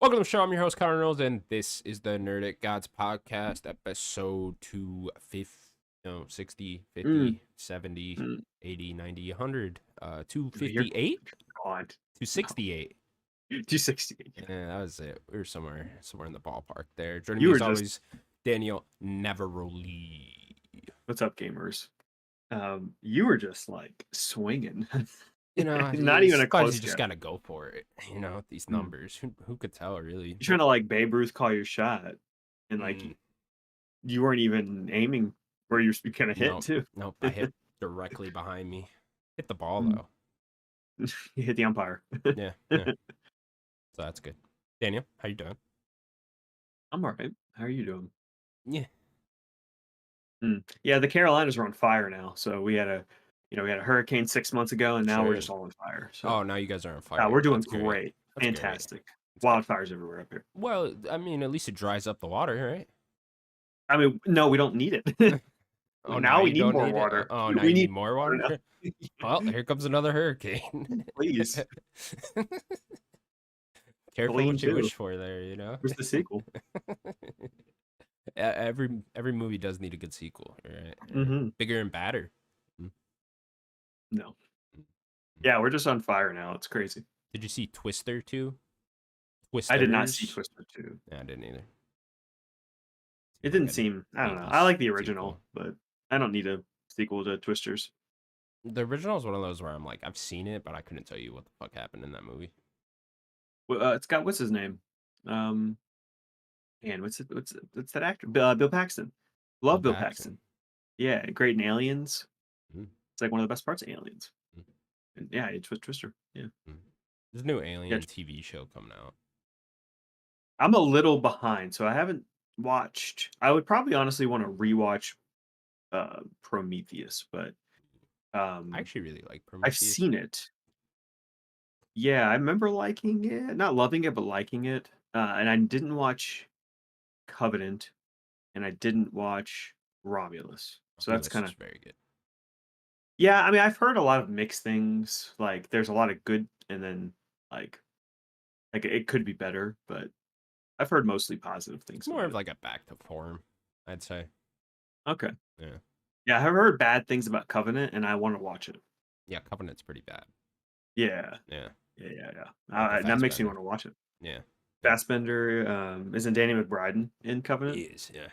Welcome to the show. I'm your host, Connor Knowles, and this is the Nerdic Gods podcast, episode 250, no, 60, Mm, 50, 70, mm. 80, 90, 100, You're 258, God. No. 268. 268. Yeah, that was it. We were somewhere in the ballpark there. Joining You me were as just, always, Daniel Neveroli. what's up, gamers? You were just like swinging. You know, Not even a sometimes close you just guess. gotta go for it. You know, with these Mm. numbers, who could tell, really? You're trying to like Babe Ruth call your shot, and like Mm, you weren't even aiming where you're gonna hit nope, too. nope. I hit directly behind me. Hit the ball Mm. though. You hit the umpire. Yeah, yeah. So that's good. Daniel, how you doing? I'm all right. How are you doing? Yeah. Yeah, the Carolinas are on fire now. So we had a hurricane 6 months ago, and now we're Sure. just all on fire. So Oh, now you guys are on yeah, we're fire. doing That's great. great, That's great. fantastic. That's great. Wildfires everywhere up here. Well, I mean, at least it dries up the water, right? I mean, no, we don't need it. Oh, now Now we you need don't more need it. water. Oh, now We you need need more water water. now. Well, here comes another hurricane. Please, Careful Clean what you too. wish for there. You know. Where's the sequel? Every movie does need a good sequel, right? Mm-hmm. Bigger and badder. No. Mm. Yeah, we're just on fire now. It's crazy. Did you see Twister 2? I did not see Twisters? Twister 2. Yeah, I didn't either. It Seemed like didn't an seem, I don't know. I 80s like the original, sequel. but I don't need a sequel to Twisters. The original is one of those where I'm like, I've seen it, but I couldn't tell you what the fuck happened in that movie. Well, it's got, what's his name? Um, and what's that actor? Bill Paxton. Bill Love Bill Paxton. Paxton. Yeah, great in Aliens. Mm. It's like one of the best parts of Aliens. Mm. And yeah, it's with Twister. Yeah. There's a new Yeah, Alien TV show coming out. I'm a little behind, so I haven't watched. I would probably honestly want to rewatch Prometheus, but I um actually really like I've Prometheus. seen it. Yeah, I remember liking it, not loving it, but liking it. And I didn't watch Covenant, and I didn't watch Romulus. So that's Romulus kind is of, very good. yeah. I mean, I've heard a lot of mixed things. Like, there's a lot of good, and then like it could be better, but I've heard mostly positive It's things more about of it. like a back to form, I'd say. Okay. Yeah. Yeah, I've heard bad things about Covenant, and I want to watch it. Yeah, Covenant's pretty bad. Yeah. Yeah. Yeah. Michael That makes me Fassbender. want to watch it. Yeah. Yeah. Fassbender, isn't Danny McBride in He Covenant? is, yeah.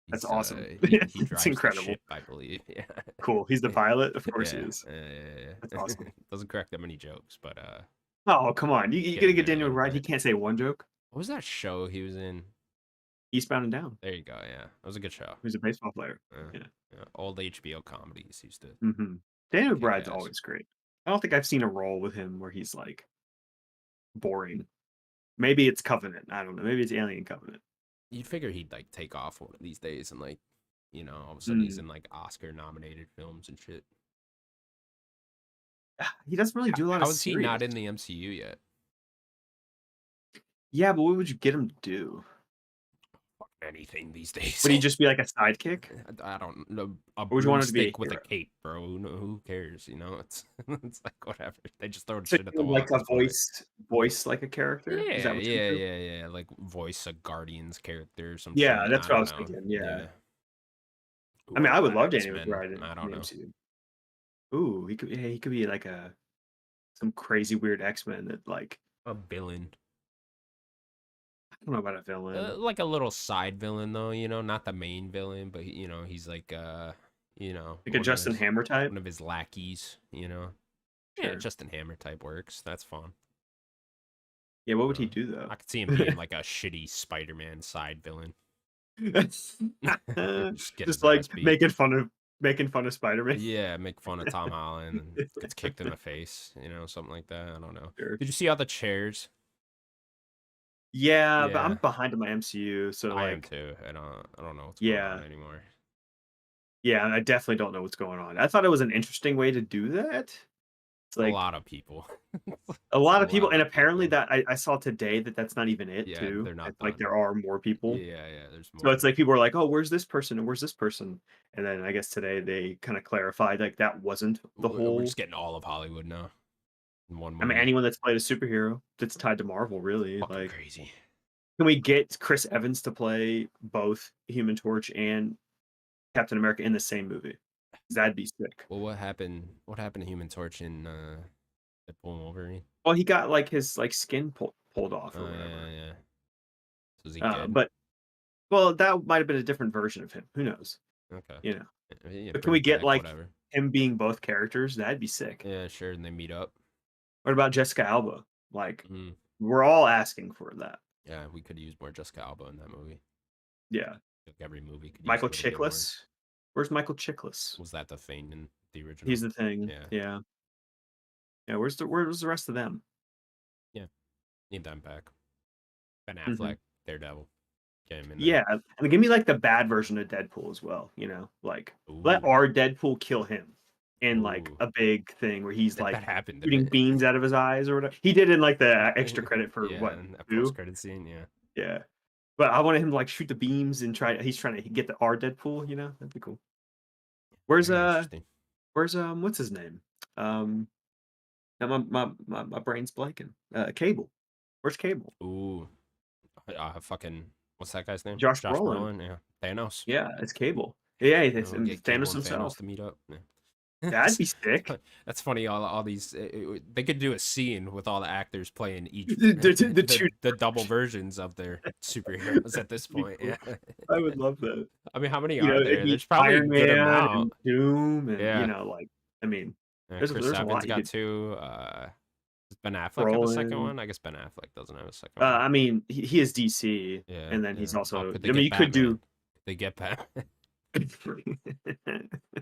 That's He's awesome. he It's drives the incredible. ship, I believe. Yeah. Cool. He's the pilot? Of course he Yeah. is. That's Yeah. awesome. Doesn't crack that many jokes, but Oh, come on. You gonna getting get there a Daniel little McBride? He bit. can't say one joke. What was that show he was in? Eastbound and Down. There you go, yeah. That was a good show. He's a baseball player. Yeah. Yeah. Yeah. Old HBO comedies used to Danny kick McBride's ass. always great. I don't think I've seen a role with him where he's like boring. Maybe it's Covenant. I don't know. Maybe it's Alien Covenant. You'd figure he'd like take off one of these days and like, you know, all of a sudden he's Mm. in like Oscar nominated films and shit. He doesn't really do a lot of How is he not serious. in the MCU yet? Yeah, but what would you get him to do? Fuck anything these days. Would he just be like a sidekick? I don't know. A Or would you want him to be a broomstick with a hero? cape, bro. Who cares? You know, it's it's like whatever. They just throw So shit at you the would wall like at a this point. voice like a character? Is Yeah, that what you yeah, do? yeah, yeah. Like voice a Guardians character or some Yeah, shit. that's I what I don't was know. thinking. Yeah. Yeah. I mean, I would love Danny X-Men. McBride I in don't the know. MCU. Ooh, he could be like some crazy weird X-Men that like A villain. I don't know about a villain. Like a little side villain though, you know, not the main villain, but you know, he's like you know, Like a Justin Hammer type? one of his lackeys, you know. Yeah, Sure. Justin Hammer type works. That's fun. Yeah, what would he Uh, do though? I could see him being like a shitty Spider-Man side villain. Just get Just his like ass beat. making fun of Spider-Man. Yeah, make fun of Tom Holland and gets kicked in the face, you know, something like that. I don't know. Sure. Did you see all the chairs? Yeah, but I'm Yeah, behind in my MCU, so I am like too. I don't know what's going yeah. on anymore. Yeah, I definitely don't know what's going on. I thought it was an interesting way to do that. It's A like lot of people. a It's a lot of people, lot and of apparently people. that I saw today that that's not even it Yeah, too. they're not It's like done. there are more people. Yeah, there's So more. it's like people are like, "Oh, where's this person and where's this person?" And then I guess today they kind of clarified like that wasn't the We're whole. just getting all of Hollywood now in one I mean, movie. anyone that's played a superhero that's tied to Marvel, really, Fucking like crazy. Can we get Chris Evans to play both Human Torch and Captain America in the same movie? 'Cause that'd be sick. Well, what happened? What happened to Human Torch in Deadpool and Wolverine? Well, he got like his like skin pulled off or Oh yeah, whatever. yeah. So is he good? But well, that might have been a different version of him. Who knows? Okay. You know. Yeah, But can bring we it get back. like Whatever. him being both characters? That'd be sick. Yeah, sure. And they meet up. What about Jessica Alba? Like, Mm. we're all asking for that. Yeah, we could use more Jessica Alba in that movie. Yeah. Like every movie could use a Michael little bit more. Chiklis. Where's Michael Chiklis? Was that the thing in the He's original? the thing. Yeah, Yeah. Yeah. Where's the rest of them? yeah. Need them back. Ben Mhm. Affleck, Daredevil, get him in there. Yeah, and give me like the bad version of Deadpool as well. Like let Ooh, our Deadpool kill him in like ooh. a big thing where he's That like happened, didn't shooting it? beams out of his eyes or whatever. He did in like the extra credit for Yeah, what and a post 2? credit scene. Yeah. Yeah, but I wanted him to like shoot the beams and try. He's trying to get the our Deadpool. That'd be cool. Where's Very interesting. what's his name? Um, now my brain's blanking. Cable. Where's Cable? Ooh, fucking, what's that guy's name? Josh Josh Brolin. Brolin. Yeah, Thanos. Yeah, it's Cable. Yeah, it's We'll get Cable Thanos and Thanos himself. to meet up. Yeah. That'd be sick. That's funny. All these they could do a scene with all the actors playing each The the 2 the double versions of their superheroes at this That'd be point. cool. Yeah. I would love that. I mean, how many are It'd there? be There's probably a Iron good Man amount. and Doom and, Yeah. like, I mean, Chris there's a Evans lot you got could two. Does Ben Affleck have a second Brolin. one? I guess Ben Affleck doesn't have a second one. I mean, he is DC, Yeah, and then he's yeah. Oh, also could I they mean, get you could Batman? do Could they get Batman?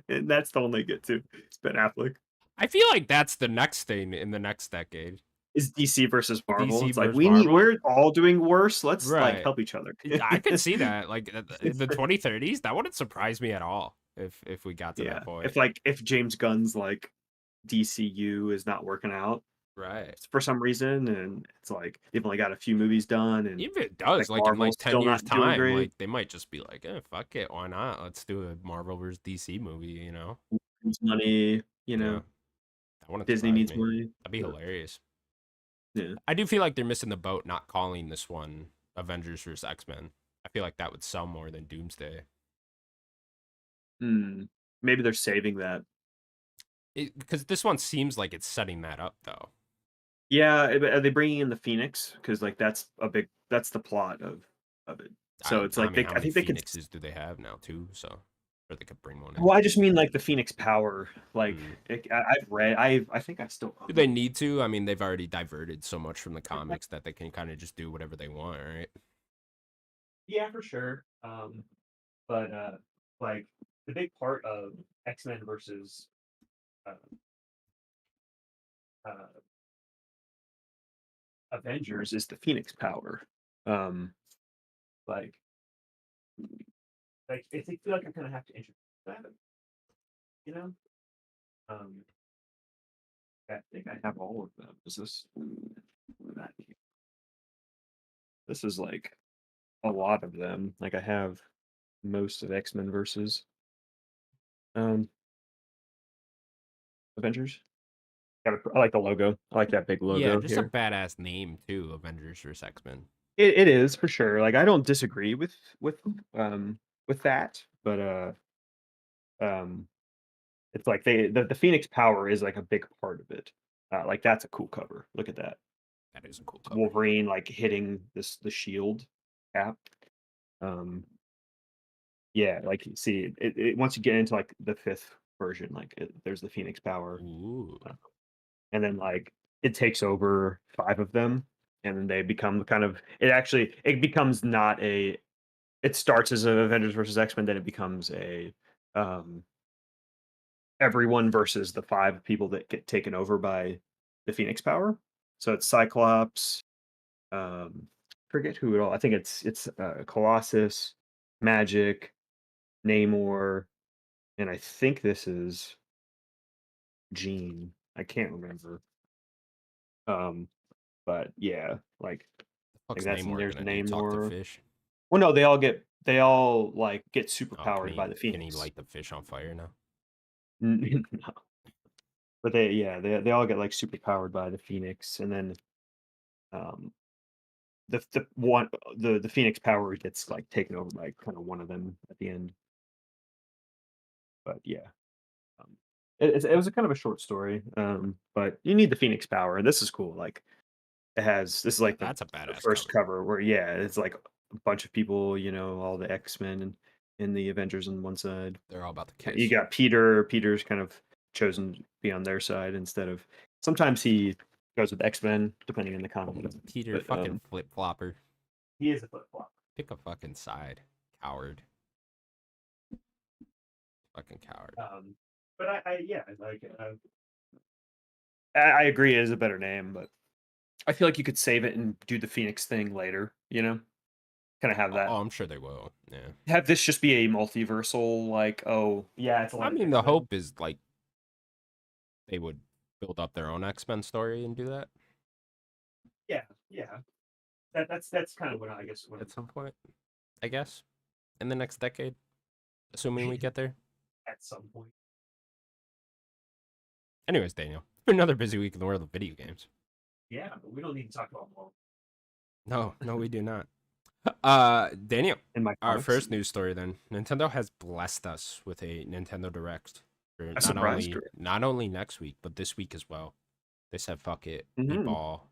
and that's the one they get to. It's Ben Affleck. I feel like that's the next thing in the next decade. Is DC versus Marvel. DC It's like, versus Marvel. we're all doing worse. Let's, like, Right. help each other. I could see that. Like in the 2030s, that wouldn't surprise me at all if we got to Yeah. that point. If James Gunn's, like, DCU is not working out Right. for some reason, and it's like they've only got a few movies done, and Even if it does, like like in Marvel's like 10 still years not doing time, great. like they might just be like, fuck it, why not? Let's do a Marvel versus DC movie. Needs money, Yeah. That wouldn't Disney surprise needs me. money. That'd be But hilarious. yeah. I do feel like they're missing the boat not calling this one Avengers versus X-Men. I feel like that would sell more than Doomsday. Hmm. Maybe they're saving that. Because this one seems like it's setting that up though. Yeah, are they bringing in the Phoenix? Because like that's the plot of it. So it's I like mean, how I many think they could. Phoenixes do they have now too? So, or they could bring one in. Well, I just mean like the Phoenix power. Like Mm. I've read. I think I still Do own they it. need to? I mean, they've already diverted so much from the comics that they can kind of just do whatever they want, right? Yeah, for sure. But like the big part of X-Men versus uh, uh, Avengers is the Phoenix power. Um, like I feel like I'm gonna have to introduce that. You know, um, I think I have all of them. Is this that? This is like a lot of them. Like I have most of X-Men versus um Avengers. I like the logo. I like that big Yeah, logo just a here. badass name too. Avengers vs X Men. It is for sure. Like I don't disagree with that, but um it's like the Phoenix power is like a big part of it. Like that's a cool cover. Look at that. That is a cool cover. Wolverine like hitting the shield cap. Um yeah, like you see once you get into like the fifth version, like there's the Phoenix power. Ooh, uh, and then like it takes over five of them, and then they become kind of it becomes not a it starts as a Avengers versus X-Men, then it becomes a um everyone versus the five people that get taken over by the Phoenix power. So it's Cyclops, forget who it all. I think it's Colossus, Magic, Namor, and I think this is Jean. I can't remember. Um, but yeah, like fuck's that's Namor there's gonna do? Talk to Namor. fish? Well, no, they all like get Oh, superpowered by the can he Phoenix. light the fish on fire now? No. But they all get like superpowered by the Phoenix, and then um the Phoenix Power gets like taken over by kind of one of them at the end. But yeah, um, it was a kind of a short story. But you need the Phoenix Power, and this is cool. Like this is like That's a the badass first cover. cover where yeah, it's like a bunch of people, all the X-Men and the Avengers on one side. They're all about the You kiss. got Peter. Peter's kind of chosen to be on their side instead of sometimes he goes with X-Men depending on the comic. Peter But fucking flip flopper. he is a flip flop. Pick a fucking side, coward. Fucking coward. But I yeah, like I agree it is a better name, but I feel like you could save it and do the Phoenix thing later, Kind of have Oh, that. I'm sure they will. Yeah. Have this just be a multiversal, like, oh, yeah, it's a I lot of mean, the X-Men. hope is like they would build up their own X-Men story and do that Yeah, yeah. That's kind of what I guess what at some point. I guess in the next decade, assuming we get there. at some point. Anyways, Daniel, another busy week in the world of video games. Yeah, but we don't need to talk about more No, we do not. Daniel, in my our comics. first news story then. Nintendo has blessed us with a Nintendo Direct for A surprise direct. not only next week, but this week as well. They said, "Fuck it, we Mhm. ball.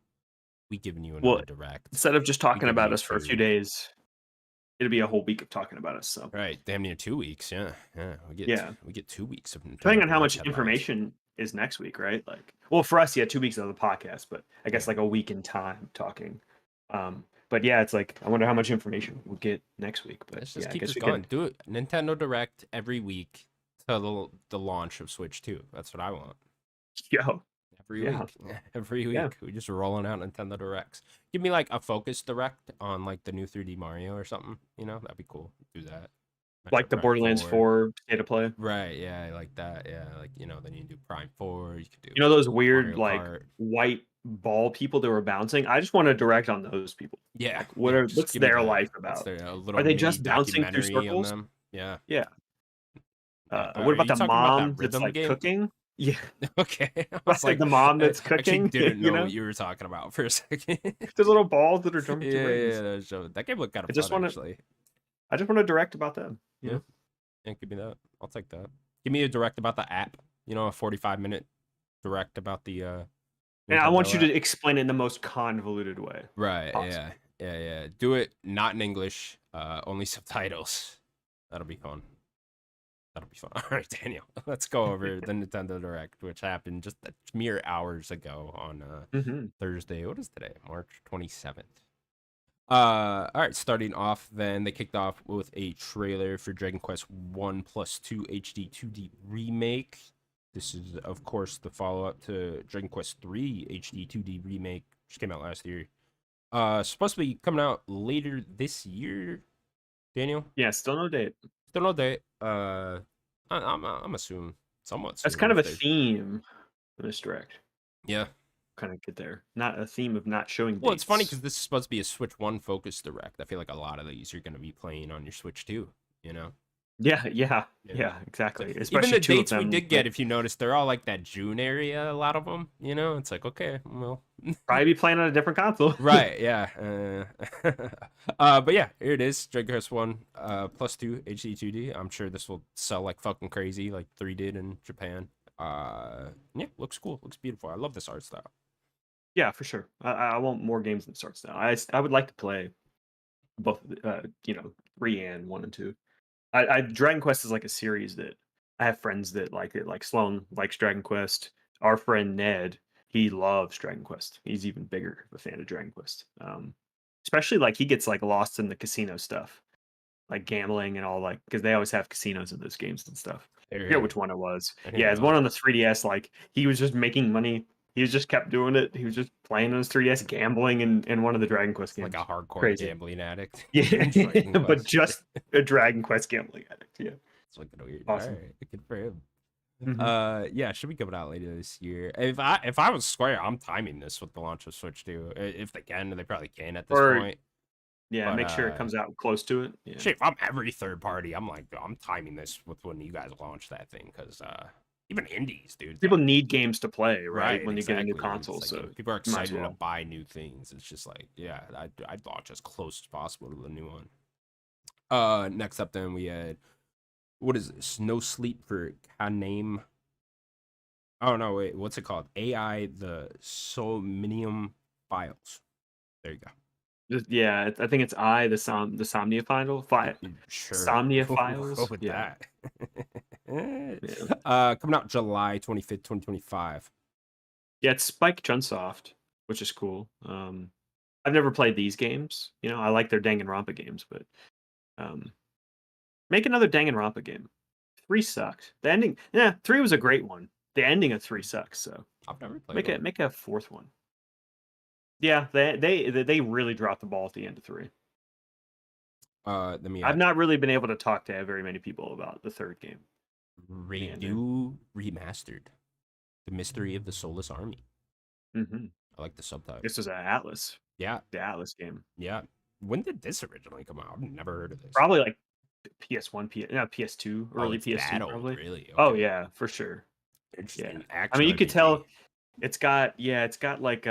We giving you Well, another Direct. instead of just We talking giving about you us for a few two." days, it'll be a whole week of talking about us. So Right, damn near 2 weeks. Yeah, yeah. yeah, We get 2 weeks of depending Nintendo on how Direct much headlines. information is next week, right? Like, well, for us, yeah, 2 weeks of the podcast, but I guess Yeah. like a week in time talking. But yeah, it's like I wonder how much information we'll get next week. But Let's just yeah, I keep guess this we going. could. Do it. Nintendo Direct every week till the launch of Switch 2. That's what I want. Yo, Every yeah, week. Every yeah, week. We just rolling out Nintendo Directs. Give me like a focus direct on like the new 3D Mario or something. That'd be cool. Do that. Metro like the Prime Borderlands 4. 4 state of play. Right, yeah, I like that. Yeah, like then you can do Prime 4, you could do Those weird Mario like Kart. white ball people that were bouncing. I just want to direct on those people. Yeah, Like, yeah, just what's give me their that. life What's about? there a Are little they mini just bouncing through documentary on circles? them? Yeah. Yeah. Yeah. What Are about you the talking about that mom that's rhythm like game? cooking? Yeah, Okay. I was like, the mom I that's actually cooking. didn't know what you were talking about for a second. There's little balls that are Yeah, jumping through yeah, rings. that game looked kind I of just fun want to. actually. I just want to direct about them. Yeah, yeah, give me that. I'll take that. Give me a direct about the app. A 45-minute direct about the And I want you Nintendo app. to explain it in the most convoluted way Right. possible. Yeah. Do it not in English. Only subtitles. That'll be fun. That'll be fun. All right, Daniel. Let's go over the Nintendo Direct, which happened just mere hours ago on Hmm. Thursday. What is today? March 27th. All right. Starting off, then they kicked off with a trailer for Dragon Quest 1+2 HD 2D remake. This is, of course, the follow-up to Dragon Quest 3 HD 2D remake, which came out last year. Supposed to be coming out later this year. Daniel, Yeah, still no date. still no date. I'm assuming somewhat That's soon kind of if a they. theme in this direct. Yeah. Kind of get there. Not a theme of not showing Well, it's funny dates. because this is supposed to be a Switch 1 focus direct. I feel like a lot of these you're going to be playing on your Switch 2, you know? Yeah, yeah, Yeah. yeah, So exactly. even Especially the two of dates we them. did get, if you notice, they're all like that June area, a lot of them, It's like, okay, well. Probably be playing on a different console. Right, yeah. But yeah, here it is. Dragon Quest 1 +2 HD 2D. I'm sure this will sell like fucking crazy, like 3 did in Japan. Yeah, looks cool. Looks beautiful. I love this art style. Yeah, for sure. I want more games than starts now. I would like to play both, 3 and 1 and 2. I Dragon Quest is like a series that I have friends that like it. Like Sloan likes Dragon Quest. Our friend Ned, he loves Dragon Quest. He's even bigger of a fan of Dragon Quest. Especially like he gets like lost in the casino stuff, like gambling and all like because they always have casinos in those games and stuff. I forget Here, which one it was. I Yeah, didn't it's one know. on the 3DS. Like he was just making money. He was just kept doing it. He was just playing on his 3DS, gambling in one of the Dragon Quest It's like a games. hardcore Crazy. gambling addict. Yeah, Dragon but Quest. just a Dragon Quest gambling addict. Yeah, It's fucking weird. All awesome. right, good for him. Hmm. Yeah, should be coming out later this year. If I was Square, I'm timing this with the launch of Switch 2. If they can, they probably can at this Or point. yeah, But make sure it comes out close to it. Yeah, shit, if I'm every third party, I'm like, I'm timing this with when you guys launch that thing, because even indies, dude. People need games to play, right? Right, When you get a new exactly. And it's console, like so people are you might as excited to well. buy new things. It's just like, yeah, I'd launch as close as possible to the new one. Next up, then we had what is this? No Sleep for Kaname. Oh no, wait, what's it called? AI the Somnium Files. There you go. Yeah, I think it's the Somnia Sure, Somnia we'll go Files. with Yeah, that. yeah, Coming out July 25th, 2025. yeah. It's Spike Chunsoft, which is cool. I've never played these games. I like their Danganronpa games, but um, make another Danganronpa game. 3 sucked. The ending, yeah, 3 was a great one. The ending of 3 sucks. So I've never played make one. it make a fourth one. Yeah, they really dropped the ball at the end of 3. Let me I've not really been able to talk to very many people about the third game. The ending. Redo Remastered. The Mystery of the Soulless Army. Hmm. I like the subtitle. This was an Atlas, Yeah, the Atlas game. yeah. When did this originally come out? I've never heard of this. Probably like PS1, no, PS2, Oh, early it's PS2 that old, probably. really? Oh Okay. yeah, for sure. Yeah. Interesting. I mean, Action you could RPG. tell it's got like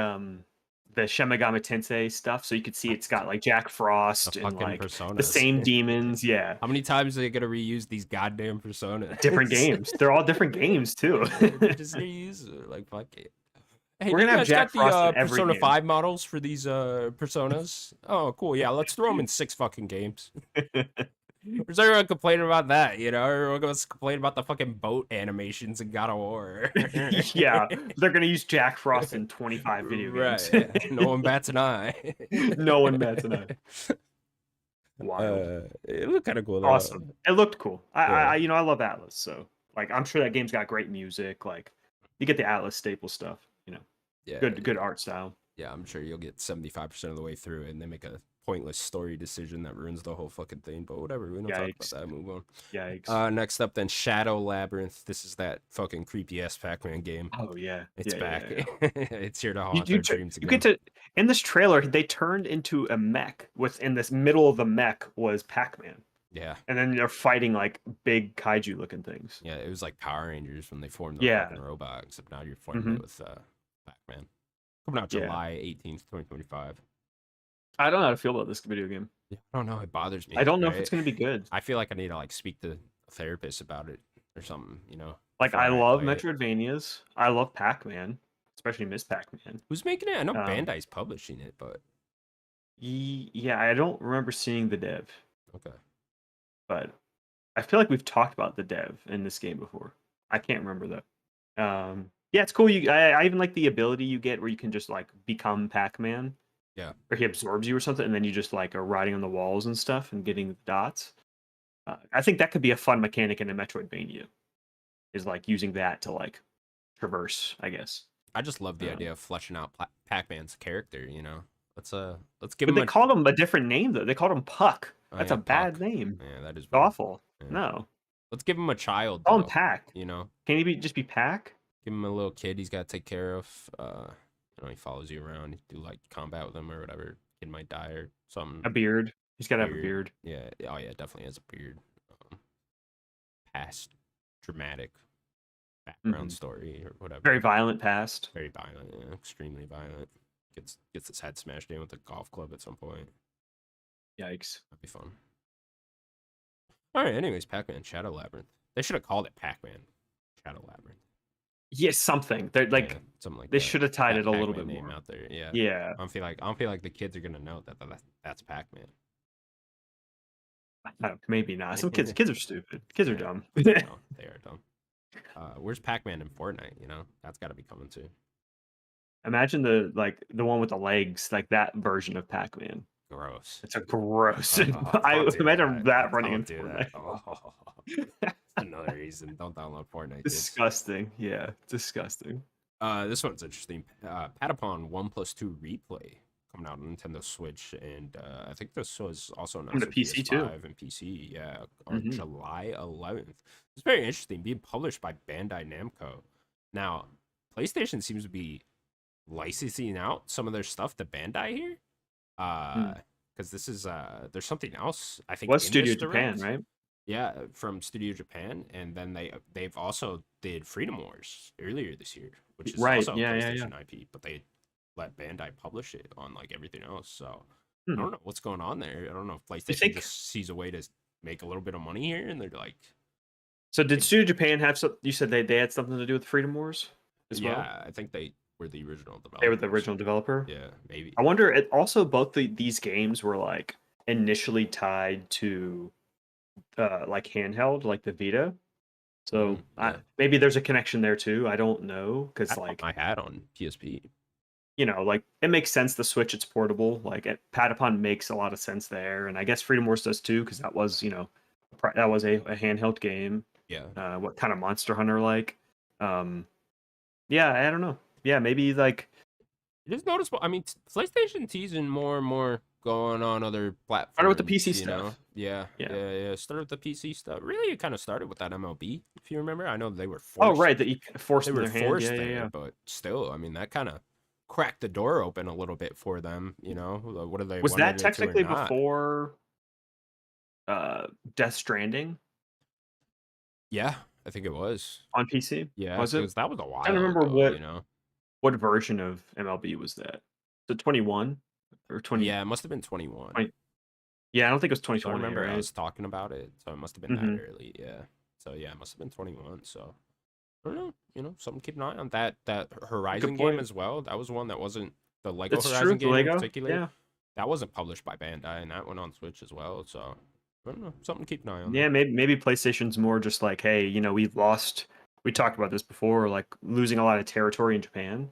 the Shimigami Tensei stuff, so you could see it's got like Jack The Frost and fucking like the personas. same demons. Yeah. How many times are they gonna reuse these goddamn Different personas? games. They're all different games too. They just reuse like fuck it. Hey, We're do you gonna have guys Jack got the Frost in every Persona game. 5 models for these personas? Oh, cool. Yeah, let's throw them in 6 fucking games. Where's everyone complaining about that? Everyone goes complaining about the fucking boat animations in God of War. Yeah, they're gonna use Jack Frost in 25 video games. Right. No one bats an eye. No one bats an eye. Wild. It looked kind of cool though. Awesome. It looked cool. Yeah. I love Atlas, so like I'm sure that game's got great music. Like you get the Atlas staple stuff. Yeah. Good art style. Yeah, I'm sure you'll get 75% of the way through it and they make a pointless story decision that ruins the whole fucking thing. But whatever, we don't talk about Yikes. that. Move on. Yikes. Next up, then Shadow Labyrinth. This is that fucking creepy ass Pac-Man game. Oh yeah. It's Yeah, back. yeah, yeah. It's here to You haunt you, our tu- dreams you again. get to in this trailer they turned into a mech. Within this middle of the mech was Pac-Man, Yeah, and then they're fighting like big kaiju looking things. yeah. It was like Power Rangers when they formed the Yeah. fucking robot, except now you're forming Hmm. it with Pac-Man. Coming out Yeah. July 18th, 2025. I don't know how to feel about this video game. Yeah, I don't know. It bothers me. I don't know if Right? it's gonna be good. I feel like I need to like speak to a therapist about it or something. Like Before I I love play it. Metroidvanias. I love Pac-Man, especially Miss Pac-Man. Who's making it? I know Um, Bandai's publishing it, but yeah, I don't remember seeing the dev, okay. but I feel like we've talked about the dev in this game before. I can't remember though. Yeah, it's cool. I even like the ability you get where you can just like become Pac-Man, Yeah. or he absorbs you or something, and then you just like are riding on the walls and stuff and getting the dots. I think that could be a fun mechanic in a Metroidvania, is like using that to like traverse, I guess. I just love the Um, idea of fleshing out Pac-Man's character. Let's give but him they a. called him a different name though. They called him Puck. Oh That's yeah, a bad Puck. name. Yeah, that is It's weird. awful. Yeah. No, Let's give him a child call him though. Pack. You know, Can he just be Pack? give him a little kid he's got to take care of. He follows you around. You do like combat with him or whatever. Kid might die or something. A beard. He's got to have a Beard. beard. Yeah. Oh yeah, definitely has a beard. Past dramatic background story or whatever. Very violent past. Very violent. Yeah, extremely violent. Gets his head smashed in with a golf club at some point. Yikes. That'd be fun. All right. Anyways, Pac-Man Shadow Labyrinth. They should have called it Pac-Man Shadow Labyrinth. Yes, something. They're like Yeah, something like they that. should have tied it a little Pac-Man bit name more. out there. Yeah. Yeah. I don't feel like the kids are gonna know that's Pac-Man. I don't, maybe not. Some kids are stupid. Kids are Yeah. dumb. No, they are dumb. Where's Pac-Man in Fortnite? That's got to be coming too. Imagine the one with the legs, like that version of Pac-Man. Gross. It's a gross. Oh, I don't do imagine that running in Don't do Fortnite. that. Oh, that's another reason. Don't download Fortnite. Kids. Disgusting. Yeah, disgusting. This one's interesting. Patapon 1+2 Replay coming out on Nintendo Switch, and I think this was also announced to for PC too. PS5 and PC. Yeah, on Mhm. July 11th. It's very interesting. Being published by Bandai Namco. Now, PlayStation seems to be licensing out some of their stuff to Bandai here. Because this is there's something else I think. Was in Studio this Japan, direct. right? Yeah, from Studio Japan, and then they've also did Freedom Wars earlier this year, which is Right. also a Yeah. Yeah. Yeah. PlayStation IP, but they let Bandai publish it on like everything else. So I Hmm. don't know what's going on there. I don't know if You PlayStation think just sees a way to make a little bit of money here, and they're like, so? Did "Hey, Studio Japan have some? You said they had something to do with Freedom Wars as well. yeah, I think they were the original They were the developers. original developer. Yeah, maybe. I wonder. It also both these games were like initially tied to like handheld, like the Vita. So Yeah, maybe there's a connection there too. I don't know I because thought like I had on PSP. like it makes sense. The Switch, it's portable. Like Patapon makes a lot of sense there, and I guess Freedom Wars does too because that was that was a handheld game. Yeah, What kind of Monster Hunter like? Um, yeah, I don't know. Yeah, maybe like it is noticeable. I mean, PlayStation teasing more and more going on other started with the platforms. PC You know, stuff. yeah, Yeah. yeah, yeah. Started with the PC stuff. Really, it kind of started with that MLB, if you remember. I know they were Oh, forced. right, that you forced They in were their hand. Yeah, forced yeah, there, yeah. but still, I mean, that kind of cracked the door open a little bit for them. You know, whether they Was that wanted it to or technically not. before Death Stranding Yeah, I think it was. on PC? Yeah, Was it? because that was a I don't while remember ago. You know. what version of MLB was that? The 21 or 20, Yeah, it must have been 21. 20? Yeah, I don't think it was So I 2020, remember right? us talking about it. So it must have been that Hmm. early. Yeah. So yeah, it must have been 21. So I don't know. You know, something to keep an eye on. That Good Horizon game point. as well. That was one that wasn't the Lego It's true. Horizon The game in Lego. particular. Yeah. That wasn't published by Bandai, and that went on Switch as well. So I don't know. Something to keep an eye on Yeah, there. maybe PlayStation's more just like, hey, we've lost. We talked about this before, like losing a lot of territory in Japan,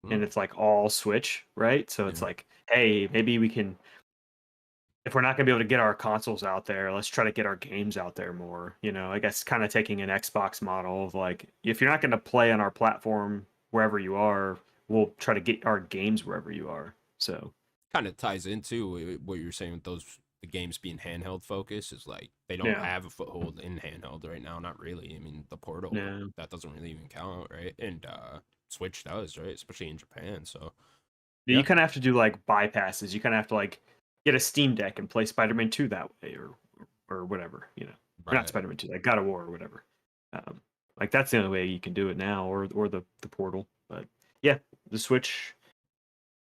Hmm, and it's like all Switch, right? So it's yeah. like, hey, maybe we can, if we're not going to be able to get our consoles out there, let's try to get our games out there more. I guess kind of taking an Xbox model of like, if you're not going to play on our platform wherever you are, we'll try to get our games wherever you are. So, Kind of ties into what you're saying with the games being handheld focus is like they don't yeah, have a foothold in handheld right now. Not really. I mean, the Portal yeah. that doesn't really even count, right? And Switch does, right? Especially in Japan. So You yeah, kind of have to do like bypasses. You kind of have to like get a Steam Deck and play Spider-Man 2 that way or whatever, Or not right. Spider-Man 2, like God of War or whatever. Um, like that's the only way you can do it now or the Portal. But yeah, the Switch,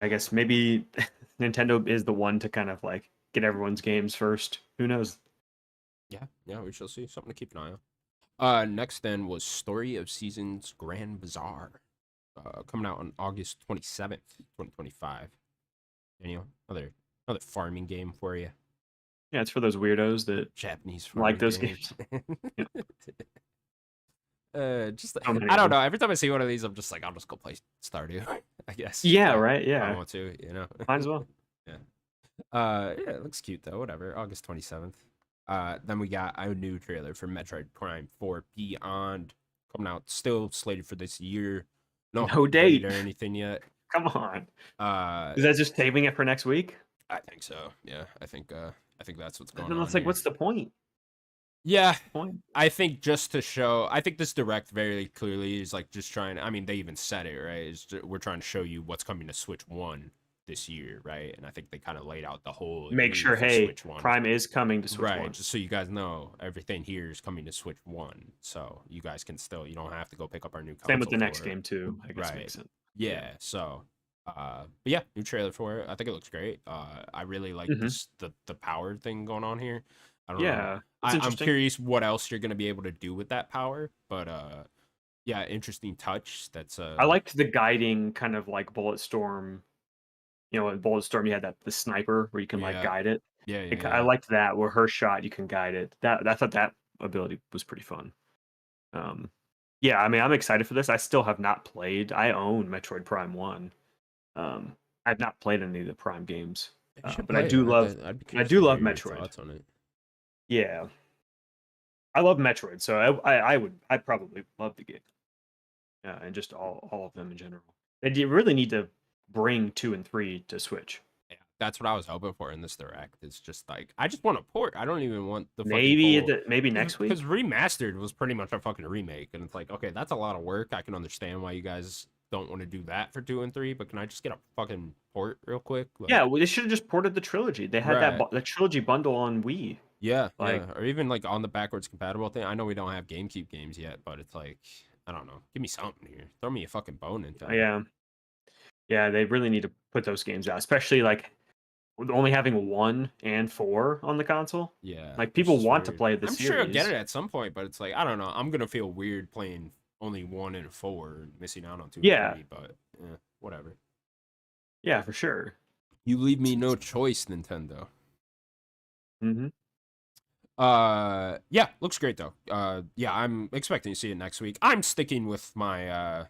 I guess maybe Nintendo is the one to kind of like get everyone's games first. Who knows? Yeah, yeah, we shall see. Something to keep an eye on. Next then was Story of Seasons Grand Bazaar, coming out on August 27th, 2025. Daniel, another farming game for you. Yeah, it's for those weirdos that Japanese like farming those game. games. Yeah, Just so many I of don't them. know. Every time I see one of these, I'm just like, I'll just go play Stardew. I guess Yeah, right. if I Yeah, want to, you know. might as well. Yeah. Yeah, it looks cute though. Whatever. August 27th. Then we got a new trailer for Metroid Prime 4 Beyond coming out, still slated for this year. No No date date. or anything yet. Come on. Uh, Is that just saving it for next week? I think so. Yeah, I think that's what's going Then on it's like, here. what's the point? Yeah, Point. I think just to show, I think this direct very clearly is like just trying. I mean, they even said it right. We're trying to show you what's coming to Switch One this year, right? And I think they kind of laid out the whole Make year sure, for hey, Switch One. Prime is coming to Switch Right, One. just so you guys know, everything here is coming to Switch 1. So you guys can still, you don't have to go pick up our new Same with console the next for it. game too. I guess Right. makes sense. Yeah. Yeah, so but yeah, new trailer for it. I think it looks great. I really like Hmm. this the power thing going on here. I don't know. Yeah, it's I'm interesting. curious what else you're gonna be able to do with that power, but yeah, interesting touch. That's I liked the guiding kind of like Bulletstorm. In Bulletstorm, you had the sniper where you can like yeah. guide it. Yeah, yeah, I yeah. liked that where her shot you can guide it. That I thought that ability was pretty fun. Um, yeah, I mean, I'm excited for this. I still have not played. I own Metroid Prime One. I've not played any of the Prime games, You should but I play it. do love. I'd be I curious do to love hear your Metroid. thoughts on it. Yeah, I love Metroid, so I'd probably love the game, and just all of them in general. They really need to bring 2 and 3 to Switch. Yeah, that's what I was hoping for in this direct. It's just like I just want a port. I don't even want the fucking full Maybe next because week. remastered was pretty much a fucking remake, and it's like okay, that's a lot of work. I can understand why you guys don't want to do that for 2 and 3, but can I just get a fucking port real quick? Yeah, Like well, they should have just ported the trilogy. They had right, the trilogy bundle on Wii. yeah, Like, yeah, or even like on the backwards compatible thing. I know we don't have GameCube games yet, but it's like I don't know. Give me something here. Throw me a fucking bone, Nintendo. Yeah. Yeah, they really need to put those games out, especially like with only having 1 and 4 on the console. Yeah, Like it's people just want to weird. play the I'm sure I'll get series. it at some point, but it's like I don't know. I'm gonna feel weird playing only 1 and 4, missing out on 2 and Yeah. 3. But whatever. Yeah, for sure. You leave me no choice, Nintendo. Mhm. Yeah, looks great though. Yeah, I'm expecting to see it next week. I'm sticking with my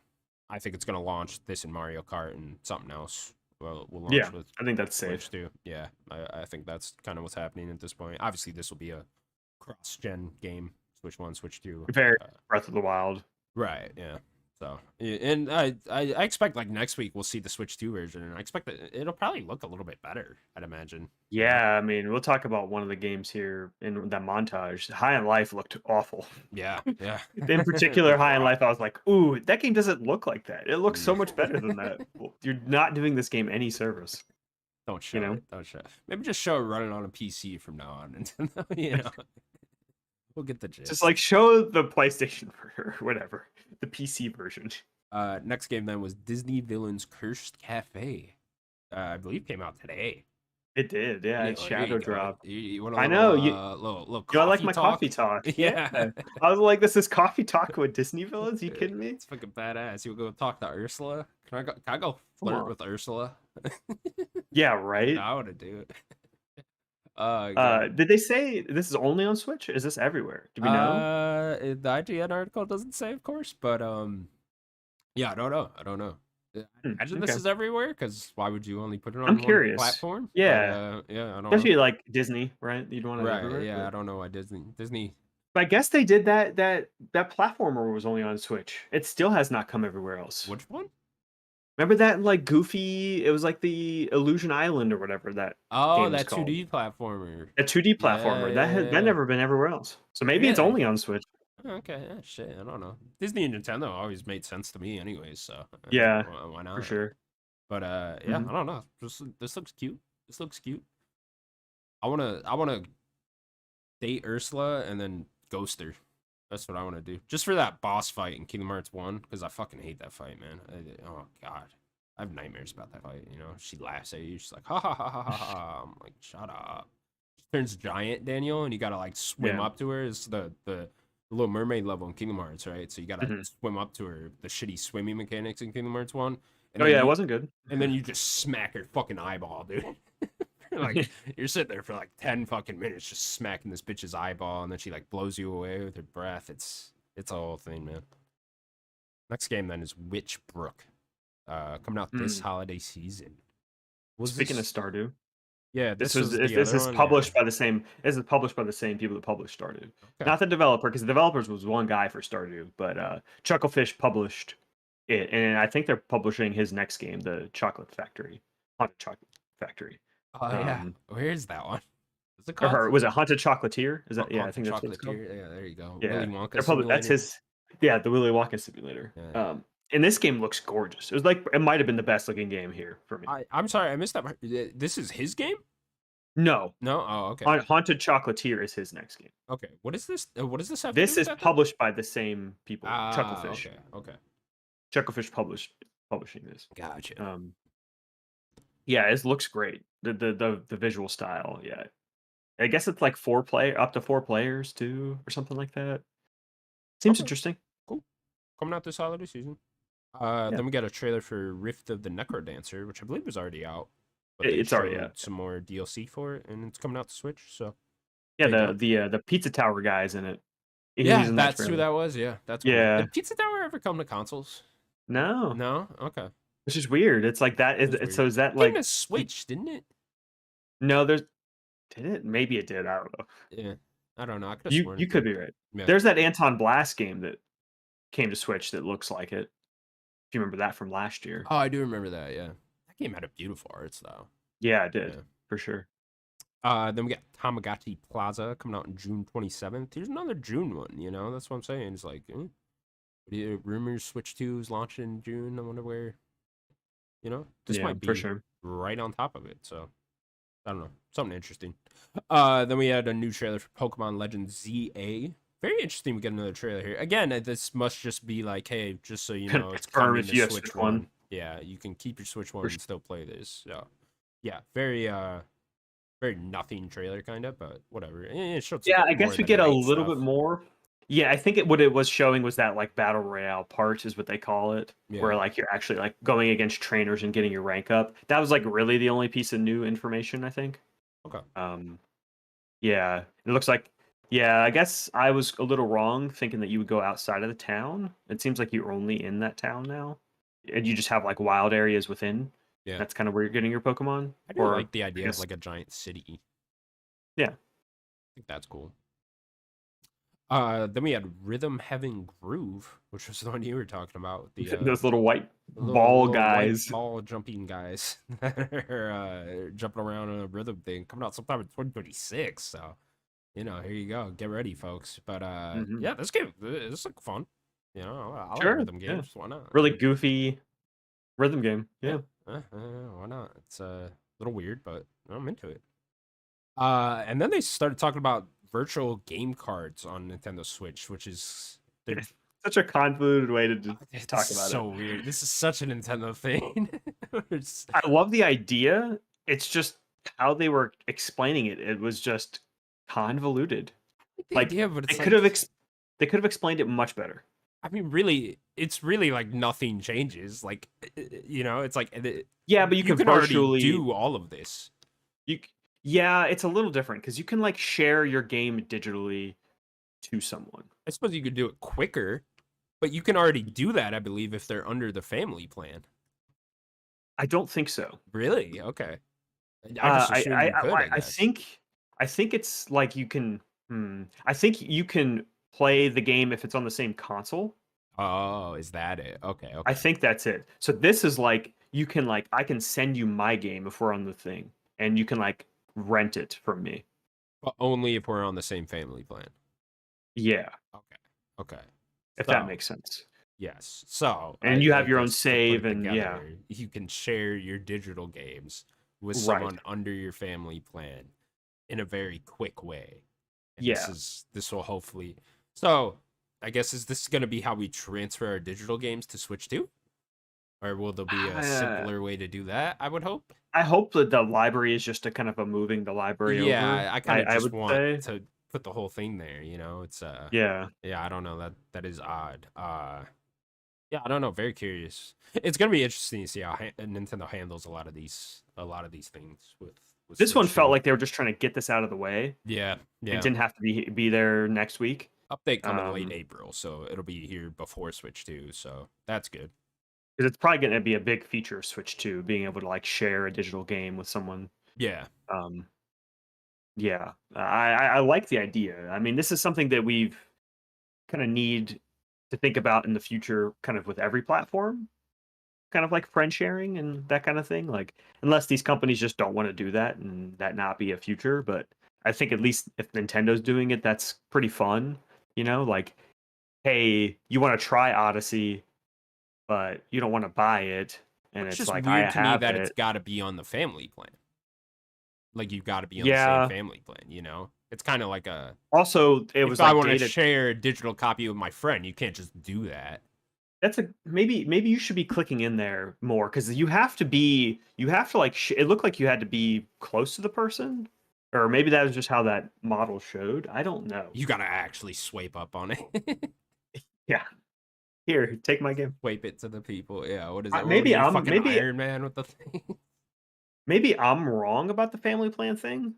I think it's gonna launch this in Mario Kart and something else. Well, we'll Yeah, launch with I think that's Switch safe. too. Yeah, I think that's kind of what's happening at this point. Obviously, this will be a cross-gen game, Switch 1, Switch 2. Very Breath of the Wild. Right, yeah. So, and I expect like next week we'll see the Switch 2 version, and I expect that it'll probably look a little bit better. I'd imagine. You know? Yeah, I mean, we'll talk about one of the games here in that montage. High on Life looked awful. Yeah, yeah. In particular, Looked High on rough. Life, I was like, "Ooh, that game doesn't look like that. It looks so Mm. much better than that." Well, you're not doing this game any service, Don't you show know? it. Don't show it. Maybe just show it running on a PC from now on. Nintendo, we'll get the Just gist. like show the PlayStation or whatever, the PC version. Next game then was Disney Villains Cursed Cafe. I believe came out today. It did, yeah. It Well, there you shadow go. dropped. You want a I little know you. little You know, I like coffee my talk? coffee talk. Yeah, Yeah. I was like, "This is coffee talk with Disney villains." You kidding me? It's fucking badass. You go talk to Ursula? Can I go Come flirt on. with Ursula? Yeah, You know, right. I want to do it. God. Did they say this is only on Switch? Is this everywhere? Do we know? The IGN article doesn't say, of course, but yeah, I don't know. I don't know. I imagine this Okay. is everywhere because why would you only put it I'm on one curious. platform? But Yeah, yeah, I don't know. especially like Disney, right? You'd want it Right? everywhere, Yeah, I but don't know why Disney. I guess they did that platformer was only on Switch. It still has not come everywhere else. Which one? Remember that like goofy? It was like the Illusion Island or whatever that Oh, game was that called. 2D platformer. A 2D Yeah, platformer that has that yeah, never been everywhere else. So maybe it's really. only on Switch. Okay, yeah, shit. I don't know. Disney and Nintendo always made sense to me, anyways. So Yeah, why for not? sure. But yeah, Mhm. I don't know. This looks cute. This looks cute. I wanna date Ursula and then ghost her. That's what I want to do. Just for that boss fight in Kingdom Hearts 1, because I fucking hate that fight, man. Oh, God. I have nightmares about that fight, you know? She laughs at you. She's like, ha ha ha ha ha ha. I'm like, shut up. She turns giant, Daniel, and you gotta, like, swim Yeah. up to her. It's the Little Mermaid level in Kingdom Hearts, right? So you gotta Mhm. swim up to her, the shitty swimming mechanics in Kingdom Hearts 1. And Oh then yeah, it you wasn't good. and then you just smack her fucking eyeball, dude. Like you're sitting there for like 10 fucking minutes just smacking this bitch's eyeball, and then she like blows you away with her breath. It's a whole thing, man. Next game then is Witchbrook. Coming out this Mm. holiday season. Was Speaking of this Stardew, Yeah, this this was was the this other is one? Yeah. published by the same. This is published by the same people that published Stardew, Okay. not the developer, because the developers was one guy for Stardew, but Chucklefish published it, and I think they're publishing his next game, the Chocolate Factory, Haunted Chocolate Factory. Oh yeah. Um, Where is that one? What's it called? or was it Haunted Chocolatier? Is that, yeah? I Haunted think that's what it's called. Chocolatier. Yeah, there you go. Yeah, Willy Wonka they're public. That's Simulator. his. Yeah, the Willy Wonka simulator. Yeah. And this game looks gorgeous. It was like it might have been the best looking game here for me. I'm sorry, I missed that part. This is his game? No, No? Oh, okay. Haunted Chocolatier is his next game. Okay. What is this? What does this have to do This with is that then? published by the same people, Ah, Chucklefish. okay. Okay. Chucklefish publishing this. Gotcha. Um, yeah, it looks great. The visual style. Yeah, I guess it's like up to 4 players too, or something like that. Seems Okay. interesting. Cool. Coming out this holiday season. Yeah, Then we got a trailer for Rift of the Necrodancer, which I believe was already out, but they it's already showed out. some more DLC for it, and it's coming out to Switch. So Yeah, there you go. the Pizza Tower guy's in it. He's Yeah, in that that's who trailer. that was. Yeah, that's cool. Yeah, Did Pizza Tower ever come to consoles? no, No. Okay. which is weird. It's like that. It was So weird. is that Came to like Switch, didn't it? no? Did it? Maybe it did. I don't know. Yeah. I don't know. I could have You sworn you it could did. be right. Yeah. There's that Anton Blast game that came to Switch that looks like it. If you remember that from last year. Oh, I do remember that. Yeah. That game had a beautiful arts though. Yeah, it did Yeah. for sure. Then we got Tamagotchi Plaza coming out on June 27th. Here's another June one, you know? That's what I'm saying. It's like, rumors Switch 2 is launching in June. I wonder where, this Yeah, might for be sure. right on top of it. So, I don't know. Something interesting. Then we had a new trailer for Pokemon Legends ZA. very interesting. We get another trailer here again. This must just be like, hey, just so you know, it's Confirm coming if to you have Switch Switch One. One. Yeah, you can keep your Switch One For and still play this. So, yeah, very nothing trailer kind of, but whatever. It showed Yeah, some I more guess of we the get a night little stuff. bit more. Yeah, I think what it was showing was that like battle royale part is what they call it, Yeah. where like you're actually like going against trainers and getting your rank up. That was like really the only piece of new information, I think. Okay. Um, yeah, it looks like. Yeah, I guess I was a little wrong thinking that you would go outside of the town. It seems like you're only in that town now, and you just have like wild areas within. Yeah. That's kind of where you're getting your Pokemon. I do Or like the I idea of guess, like a giant city. yeah, I think that's cool. Then we had Rhythm Heaven Groove, which was the one you were talking about. those little white The ball little white guys. ball jumping guys that are jumping around on a rhythm thing coming out sometime in 2026. So, here you go. Get ready, folks. But Hmm. yeah, this looks fun. I like Sure, rhythm yeah, games. Why not? really goofy rhythm game. Yeah, Yeah. why not? It's a little weird, but I'm into it. And then they started talking about virtual game cards on Nintendo Switch, which is they're Such a convoluted way to this talk is about it. so weird. This is such a Nintendo thing. It's- I love the idea. It's just how they were explaining it. It was just convoluted. like the Like idea, but they it's could like, have they could have explained it much better. I mean, really, it's really like nothing changes. Like, it's like Yeah, but you you can can already virtually do all of this. you c- yeah, it's a little different because you can like share your game digitally to someone. I suppose you could do it quicker, but you can already do that, I believe, if they're under the family plan. I don't think so. Really? Okay. I just assumed you could, I I guess. think it's like you can. I think you can play the game if it's on the same console. Oh, is that it? Okay, I okay. think that's it. So this is like you can like I can send you my game if we're on the thing, and you can like rent it from me. But only if we're on the same family plan. Yeah, Okay. Okay. if that So, makes sense. yes. So, And you I have your own guess to put save, it and yeah, together, you can share your digital games with right. someone under your family plan in a very quick way. And Yeah. this will hopefully. So, I guess is this going to be how we transfer our digital games to Switch 2? Or will there be a Uh, simpler way to do that? I would hope. I hope that the library is just a kind of a moving the library over. Yeah, I kind of I just would want say. to put the whole thing there, It's Yeah. yeah, I don't know, that is odd. Yeah, I don't know, very curious. It's going to be interesting to see how Nintendo handles a lot of these things with This one Switch felt 2. like they were just trying to get this out of the way. Yeah, It yeah. didn't have to be there next week. Update coming late Um, April, so it'll be here before Switch 2, so that's good. because it's probably going to be a big feature of Switch 2, being able to like share a digital game with someone. Yeah. Um, yeah, I like the idea. I mean, this is something that we've kind of need to think about in the future, kind of with every platform, kind of like friend sharing and that kind of thing. Like, unless these companies just don't want to do that and that not be a future. But I think at least if Nintendo's doing it, that's pretty fun. Like, hey, you want to try Odyssey, but you don't want to buy it, and It's it's just like I weird to me have that it's it. got to be on the family plan. Like you've got to be on the same Yeah. family plan. It's kind of like a Also, it if was I like want to data. share a digital copy with my friend, you can't just do that. That's a maybe you should be clicking in there more because you have to like it looked like you had to be close to the person, or maybe that was just how that model showed. I don't know. You got to actually swipe up on it. Yeah, here, take my game. Swipe it to the people. Yeah, what is that? What are Maybe you I'm fucking Iron Man with the thing? maybe I'm wrong about the family plan thing,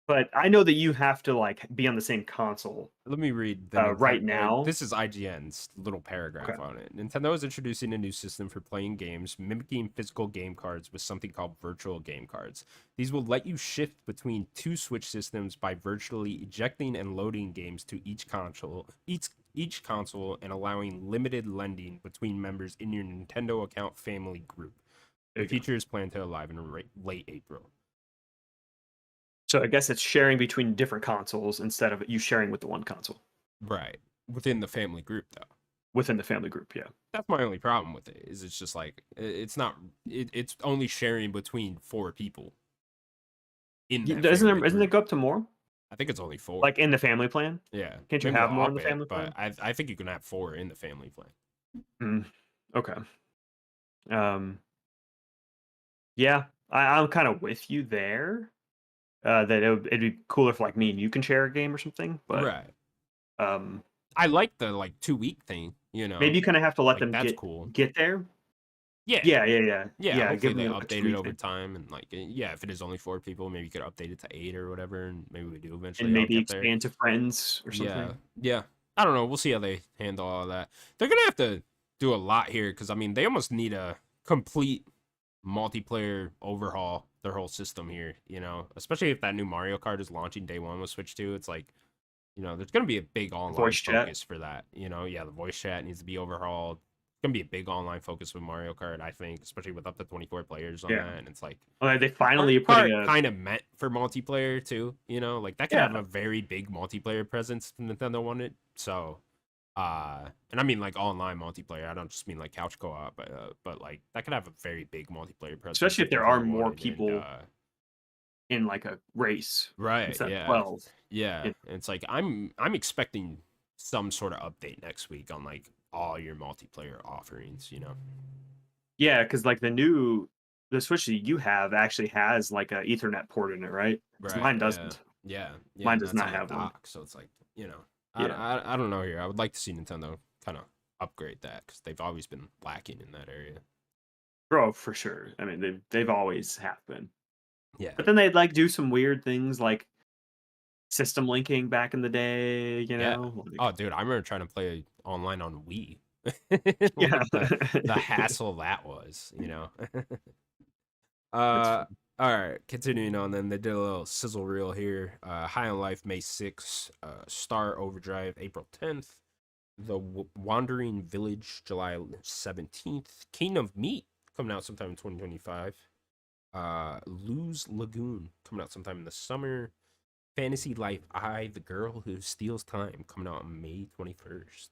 but I know that you have to like be on the same console Let me read the right Nintendo. now. This is IGN's little Okay. paragraph on it. Nintendo is introducing a new system for playing games, mimicking physical game cards with something called virtual game cards. These will let you shift between two Switch systems by virtually ejecting and loading games to each console and allowing limited lending between members in your Nintendo account family group. There The you go. feature is planned to arrive in late April. So I guess it's sharing between different consoles instead of you sharing with the one console Right. Within the family group, though. within the family group. Yeah. That's my only problem with it. Is it's just like it's not. It's only sharing between 4 people in that Doesn't family it group. go up to more? think it's only 4. Like in the family plan? Yeah, Can't you maybe have they'll more in up the it, family but plan? I think you can have 4 in the family plan. Mm, okay. Um, yeah, I'm kind of with you there. That it'd be cooler if like me and you can share a game or something, but Right. um, I like the like 2-week thing, maybe you kind of have to let like them that's cool. get there. Yeah, Yeah. hopefully Give them they like a update it tweak over time and like yeah, if it is only 4 people, maybe you could update it to 8 or whatever, and maybe we do and eventually all maybe get there. expand to friends or Yeah, something. yeah. I don't know. We'll see how they handle all that. They're gonna have to do a lot here because I mean they almost need a complete multiplayer overhaul their whole system here. Especially if that new Mario Kart is launching day one with Switch 2. It's like there's gonna be a big online Voice chat. focus for that. Yeah, the voice chat needs to be overhauled. It's gonna be a big online focus with Mario Kart, I think, especially with up to 24 players on Yeah. that. And it's like Well, they Mario finally are putting Kart a kind of meant for multiplayer too. Like that could have yeah. a very big multiplayer presence if Nintendo wanted. So, and I mean like online multiplayer. I don't just mean like couch co-op, but like that could have a very big multiplayer presence Especially if if there are Nintendo more wanted. And people in like a race right, instead of yeah, 12. yeah. And it's like I'm expecting some sort of update next week on like all your multiplayer offerings. Yeah, because like the Switch that you have actually has like a Ethernet port in it, right? Because Right, mine yeah, doesn't. yeah, yeah. Mine And does that's not on the have one. dock, so it's like I Yeah, I, I don't know here. I would like to see Nintendo kind of upgrade that because they've always been lacking in that area. bro, for sure. I mean, they've always have been. Yeah, But then they'd like do some weird things like system linking back in the day. yeah. Like, Oh, dude, I remember trying to play online on Wii. yeah, Like the hassle that was. that's Uh, fun. all right, continuing on. Then they did a little sizzle reel here. High on Life May 6th. Star Overdrive April 10th. The Wandering Village July 17th. Kingdom of Meat coming out sometime in 2025. Lose Lagoon coming out sometime in the summer. Fantasy Life I, The Girl Who Steals Time coming out on May 21st.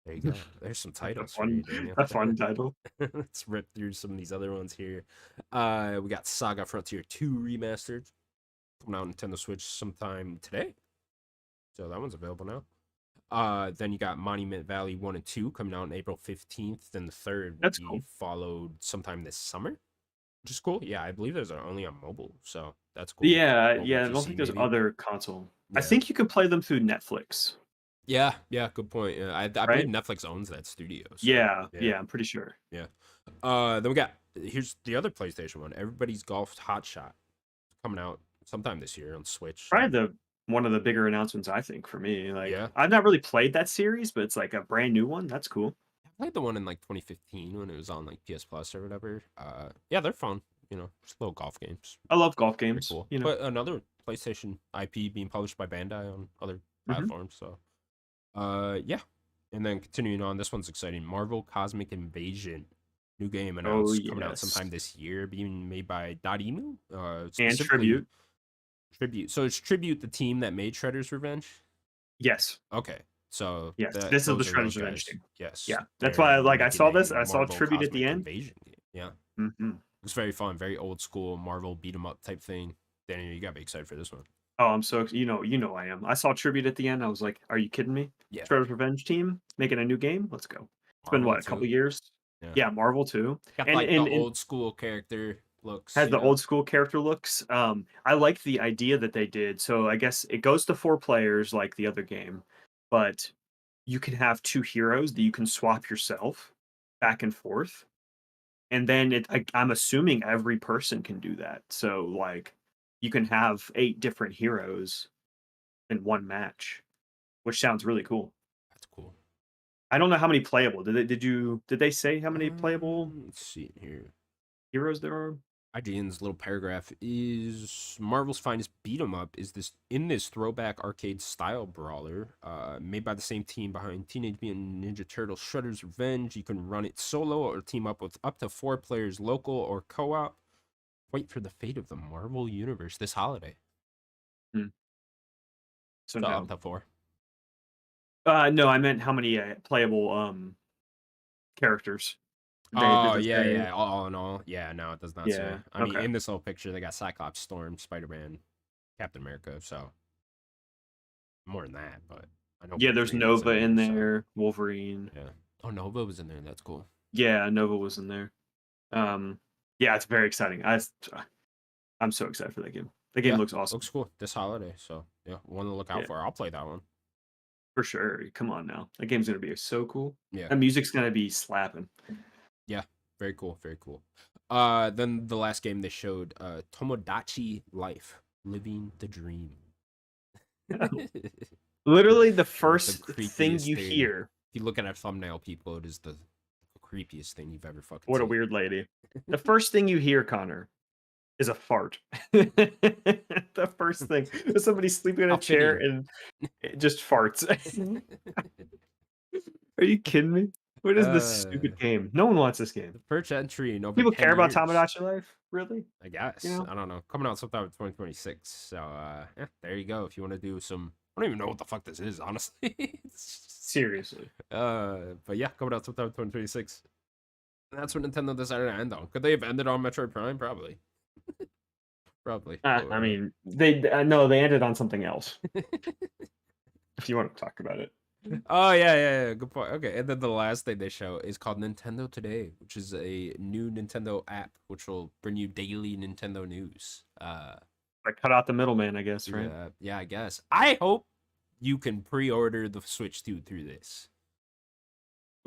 There you go. There's some That's titles for you, Daniel. a fun title. Let's rip through some of these other ones here. We got Saga Frontier 2 Remastered coming out on Nintendo Switch sometime today. So that one's available now. Then you got Monument Valley 1 and 2 coming out on April 15th. Then the third will That's be cool. followed sometime this summer, which is cool. Yeah, I believe those are only on mobile. So that's cool. Yeah, Mobile yeah. I don't PC, think there's maybe. other console. I Yeah. think you can play them through Netflix, Yeah, yeah, good point. Yeah, I believe right? Netflix owns that studio. So, Yeah, yeah, yeah. I'm pretty sure. yeah. Then we got here's the other PlayStation one. Everybody's Golf Hot Shot coming out sometime this year on Switch. Probably the one of the bigger announcements I think for me. Like Yeah, I've not really played that series, but it's like a brand new one. That's cool. I played the one in like 2015 when it was on like PS Plus or whatever. Yeah, they're fun. Just little golf games. I love golf Pretty games. cool. But another PlayStation IP being published by Bandai on other Mhm. platforms. So, yeah. And then continuing on, this one's exciting. Marvel Cosmic Invasion, new game Oh announced coming out yes, sometime this year, being made by Dotemu. and Specifically tribute. Tribute. So it's Tribute, the team that made Shredder's Revenge. Yes, Okay, so yes. that This is the those are those Shredder's Revenge guys. team. Yes, Yeah, that's they're why. Like I making saw a this. I saw Marvel tribute at the Cosmic end. Invasion game. Yeah, Hmm. it's very fun, very old school Marvel beat 'em up type thing. Daniel, you gotta be excited for this one. Oh, I'm so you know I am. I saw tribute at the end. I was like, "Are you kidding me?" Yeah, Shredder's Revenge team making a new game. Let's go. It's been Marvel what, a couple too. years? Yeah, Yeah, Marvel too, got and like the and and old school character looks. has the old school character looks. I like the idea that they did. So I guess it goes to 4 players like the other game, but you can have 2 heroes that you can swap yourself back and forth, and then I'm assuming every person can do that. So like, you can have 8 different heroes in one match, which sounds really cool. That's cool. I don't know how many playable. Did they say how many playable Let's see here. heroes there are? IGN's little paragraph is Marvel's finest beat 'em up is this in this throwback arcade style brawler, made by the same team behind Teenage Mutant Ninja Turtles Shredder's Revenge. You can run it solo or team up with up to 4 players, local or co-op. Wait for the fate of the Marvel universe this holiday. Hmm. So So up no. to 4. No, I meant how many playable characters. They did Oh they yeah, say? yeah. All in all, yeah. No, it does not say. Yeah. I mean, Okay. in this little picture, they got Cyclops, Storm, Spider-Man, Captain America. So more than that, but I know Yeah, there's Wolverine was Nova in there, in so there, Wolverine. yeah. Oh, Nova was in there. That's cool. Yeah, Nova was in there. Um, yeah, it's very exciting. I'm so excited for that game. The game Yeah, looks awesome. looks cool this holiday. So yeah, one to look out Yeah, for. I'll play that one. for sure. Come on now. That game's gonna be so cool. Yeah, That music's gonna be slapping. yeah, very cool, very cool. Then the last game they showed, Tomodachi Life, Living the Dream. Literally the With the first thing creepiest you thing. hear. If you look at a thumbnail, people, it is the creepiest thing you've ever fucking What a seen. weird lady. The first thing you hear, Connor, is a fart. The first thing. Somebody sleeping in How a chair fitting. and it just farts. Are you kidding me? What is this uh, stupid game? No one wants this game. the first entry in over People 10 care about years. Tamagotchi Life? Really? I You guess. know? I don't know. Coming out sometime in 2026. So, yeah, there you go. If you want to do some, I don't even know what the fuck this is, honestly. Seriously. But yeah, coming out sometime in 2026. That's what Nintendo decided to end on. Could they have ended on Metroid Prime? Probably. Probably. But I whatever. mean, they no, they ended on something else. If you want to talk about it. Oh yeah. Good point. Okay, and then the last thing they show is called Nintendo Today, which is a new Nintendo app which will bring you daily Nintendo news. Like cut out the middleman, I guess, right? Yeah, I guess. I hope you can pre-order the Switch 2 through this.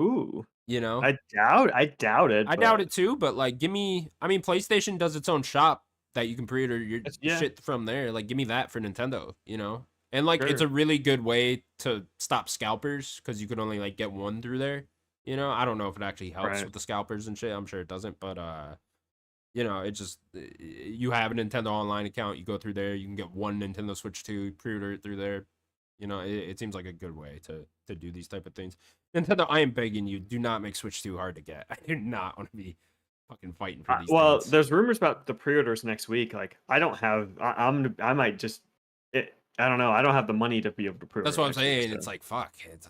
Ooh. You know, I doubt it, I doubt but it too, but like, give me. I mean, PlayStation does its own shop that you can pre-order your yeah, shit from there. Like, give me that for Nintendo. You know, and like, it's sure. a really good way to stop scalpers because you could only like get one through there. You know, I don't know if it actually helps Right. with the scalpers and shit. I'm sure it doesn't, but you know, it just you have a Nintendo Online account, you go through there, you can get one Nintendo Switch 2, pre-order it through there. You know, it seems like a good way to do these type of things. Nintendo, I am begging you, do not make Switch 2 hard to get. I do not want to be fucking fighting for these Well, things. there's rumors about the pre-orders next week. Like, I don't have. I might just. I don't know. I don't have the money to be able to That's pre-order what I'm next week. saying. So. It's like fuck. It's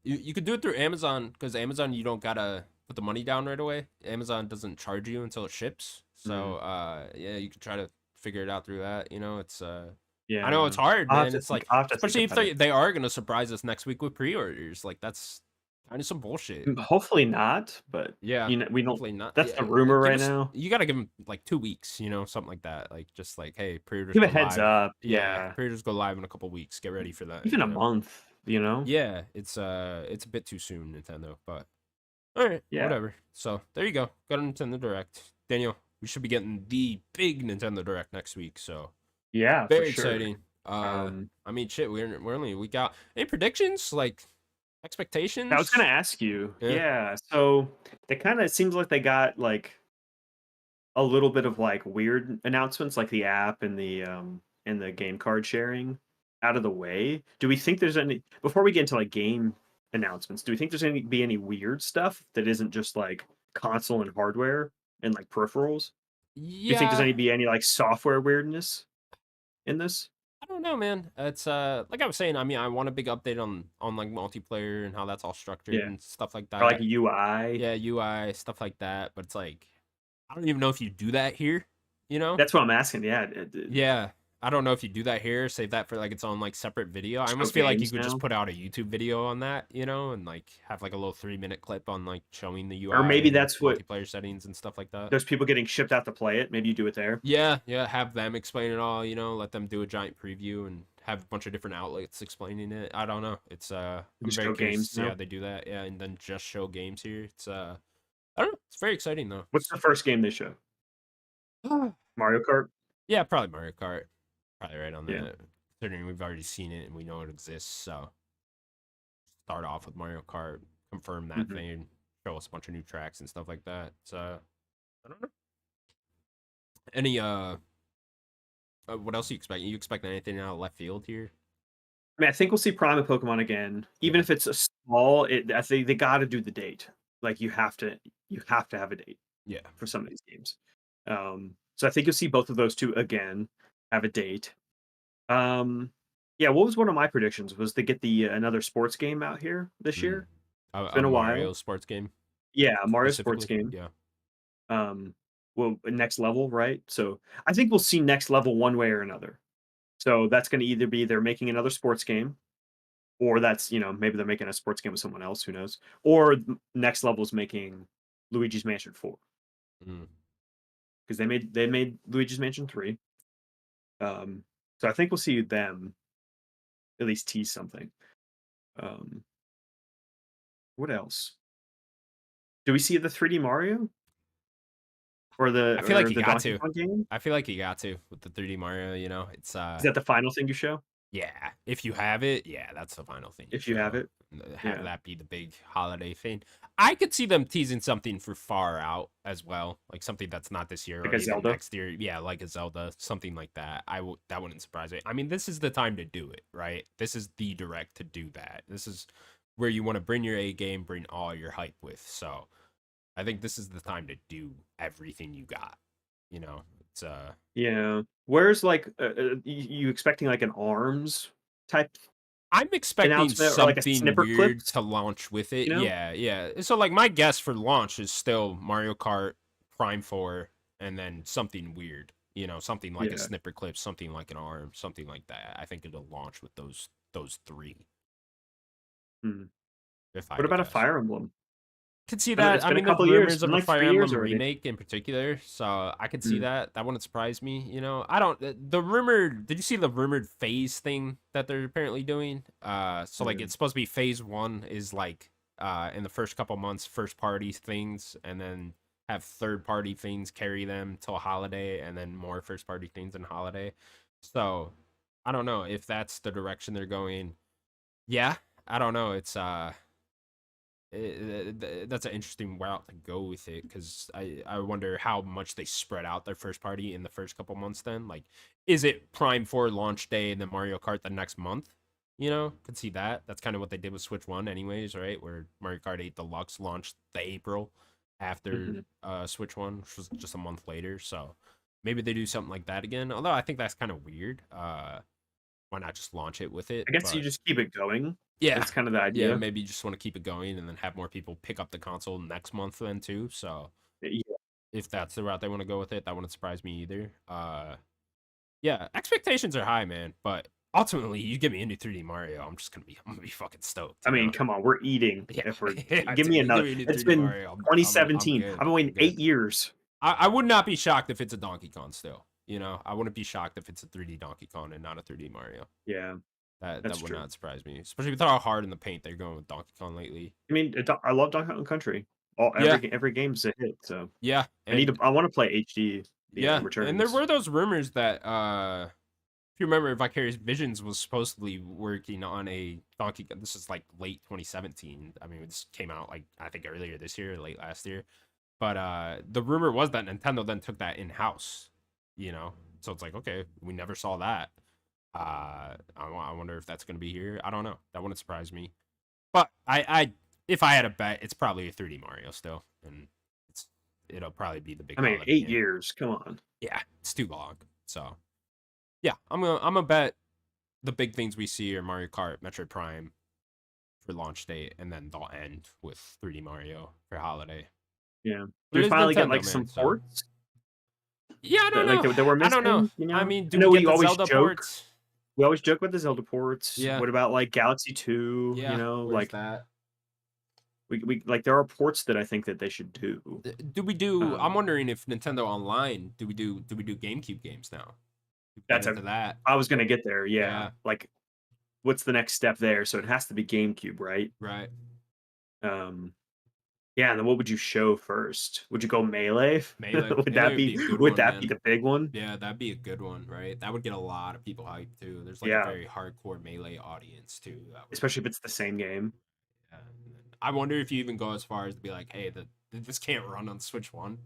you could do it through Amazon because Amazon you don't gotta put the money down right away. Amazon doesn't charge you until it ships. Mm, So yeah, you could try to figure it out through that. You know, it's I know yeah, it's hard, man. It's like I'll have to think especially if about it. they are gonna surprise us next week with pre-orders. Like that's kind of some bullshit. Hopefully not, but Yeah, we don't. hopefully not. That's Yeah, the rumor give right us. now. You gotta give them like 2 weeks. You know, something like that. Like just like hey, pre-orders Give a go heads live. up. Yeah, Yeah, pre-orders go live in a couple weeks. Get ready for that. even You a know. month. You know. Yeah, it's a bit too soon, Nintendo, but all right, Yeah. whatever. So there you go. Got a Nintendo Direct. Daniel, we should be getting the big Nintendo Direct next week, so Yeah, for very sure. exciting. Um, I mean, shit, we're only a week out. Any predictions? Like I was expectations? gonna ask you. Yeah. Yeah. So it kind of seems like they got like a little bit of like weird announcements, like the app and the game card sharing out of the way. Do we think there's any before we get into like game announcements? Do we think there's any weird stuff that isn't just like console and hardware and like peripherals? Do you think there's Yeah. any like software weirdness in this? I don't know, man. It's like I was saying. I mean, I want a big update on like multiplayer and how that's all structured Yeah, and stuff like or like that. UI. Yeah, UI stuff like that. But it's like I don't even know if you do that here. You know? That's what I'm asking. Yeah, Yeah. I don't know if you do that here, save that for like its own like separate video. I show almost feel like you games could just now, put out a YouTube video on that, you know, and like have like a little 3 minute clip on like showing the or UI maybe and that's what multiplayer settings and stuff like that. there's people getting shipped out to play it. Maybe you do it there. Yeah, have them explain it all, you know, let them do a giant preview and have a bunch of different outlets explaining it. I don't know. It's I'm Just very show curious to games see how now. they do that. Yeah, and then just show games here. It's I don't know. It's very exciting though. What's the first game they show? Mario Kart? Yeah, probably Mario Kart. Probably right on Yeah. that. Considering we've already seen it and we know it exists, so start off with Mario Kart, confirm that Mhm. thing, show us a bunch of new tracks and stuff like that. So I don't know. Any what else you expect? You expect anything out of left field here? I mean, I think we'll see Prime and Pokemon again, even Yeah, if it's a small. I think they got to do the date. Like you have to have a date yeah. for some of these games. So I think you'll see both of those two again have a date. Um, yeah, what was one of my predictions was to get the another sports game out here this Mm. year. It's A been a Mario while. sports game Yeah, a Mario sports specifically. game. Yeah. Well, next level, right? So I think we'll see next level one way or another. So that's going to either be they're making another sports game, or that's maybe they're making a sports game with someone else. Who knows? Or next level is making Luigi's Mansion 4 Mm. because they made Luigi's Mansion 3. Um, so I think we'll see them at least tease something. Um, what else? Do we see the 3D Mario or the I feel like you got Donkey to. Kong game? I feel like you got to with the 3D Mario. It's Is that the final thing you show yeah. If you have it, yeah, that's the final thing you if you have show. it? Have Yeah, that be the big holiday thing. I could see them teasing something for far out as well, like something that's not this year like or a even Zelda. next year. Yeah, like a Zelda, something like that. That wouldn't surprise me. I mean, this is the time to do it, right? This is the direct to do that. This is where you want to bring your A game, bring all your hype with. So I think this is the time to do everything you got. It's Yeah. Where's like you expecting like an arms type I'm expecting announcement or like a something snipper weird clips? to launch with it. You know? Yeah, yeah. So like my guess for launch is still Mario Kart Prime 4 and then something weird. Something like a Yeah. snipper clip, something like an arm, something like that. I think it'll launch with those three, Hmm. if I had What to about a guess. Fire Emblem? Could see I know that. it's I been a mean, there's couple years. It's rumors been of a like Fire 3 years Emblem already. remake in particular, so I could see Hmm. that. That wouldn't surprise me. I don't. The rumored. Did you see the rumored phase thing that they're apparently doing? So like Yeah. it's supposed to be phase one is like in the first couple months, first party things, and then have third party things carry them till holiday, and then more first party things in holiday. So I don't know if that's the direction they're going. Yeah, I don't know. That's an interesting route to go with it because I wonder how much they spread out their first party in the first couple months. Then, like, is it Prime 4 launch day and then Mario Kart the next month? Could see that. That's kind of what they did with Switch One, anyways, right? Where Mario Kart 8 Deluxe launched the April after Hmm. Switch One, which was just a month later. So maybe they do something like that again. Although I think that's kind of weird. Why not just launch it with it? I guess you But just keep it going. yeah. That's kind of the Yeah, idea. maybe you just want to keep it going and then have more people pick up the console next month then too. So Yeah. if that's the route they want to go with it, that wouldn't surprise me either. Yeah, expectations are high, man. But ultimately, you get me into 3D Mario, I'm gonna be fucking stoked. I mean, come on, we're eating. Yeah, If we're yeah, give me dude. You get another. me into It's 3D been Mario, I'm 2017. I've good. been I'm waiting good. 8 years. I would not be shocked if it's a Donkey Kong still. I wouldn't be shocked if it's a 3D Donkey Kong and not a 3D Mario. Yeah, That that's would true. not surprise me, especially with how hard in the paint they're going with Donkey Kong lately. I mean, I love Donkey Kong Country. All Yeah, every game's a hit. So yeah, I need and to. I want to play HD. The yeah, and there returns. were those rumors that if you remember, Vicarious Visions was supposedly working on a Donkey Kong. This is like late 2017. I mean, this came out like I think earlier this year, late last year. But the rumor was that Nintendo then took that in house. You know, so it's like okay, we never saw that. I wonder if that's gonna be here. I don't know. That wouldn't surprise me. But if I had a bet, it's probably a 3D Mario still, and it'll probably be the big I mean, holiday eight game. years. Come on. Yeah, it's too long. So yeah, I'm gonna bet the big things we see are Mario Kart, Metroid Prime for launch date, and then they'll end with 3D Mario for holiday. Yeah. But Do it we is finally get Nintendo, like man. some So ports yeah, I don't that like know. that we're I don't know. missing? I mean, I do we know get we the always Zelda joke. ports? We always joke about the Zelda ports. Yeah, What about like Galaxy 2? yeah. Where's Like that? we like there are ports that I think that they should do. Do we do? I'm Um, wondering if Nintendo Online. Do we do GameCube games now? Do we get that's a. into that? I was gonna get there. Yeah. Yeah. Like, what's the next step there? So it has to be GameCube, right? Right. Um, yeah. And then what would you show first? Would you go Melee? Melee. would Melee that would be be a good would one, that be man. the big one? Yeah, that'd be a good one, right? That would get a lot of people hyped too. There's like a Yeah. very hardcore Melee audience too. That would Especially if it's the same game. yeah. I wonder if you even go as far as to be like, hey, this can't run on Switch One,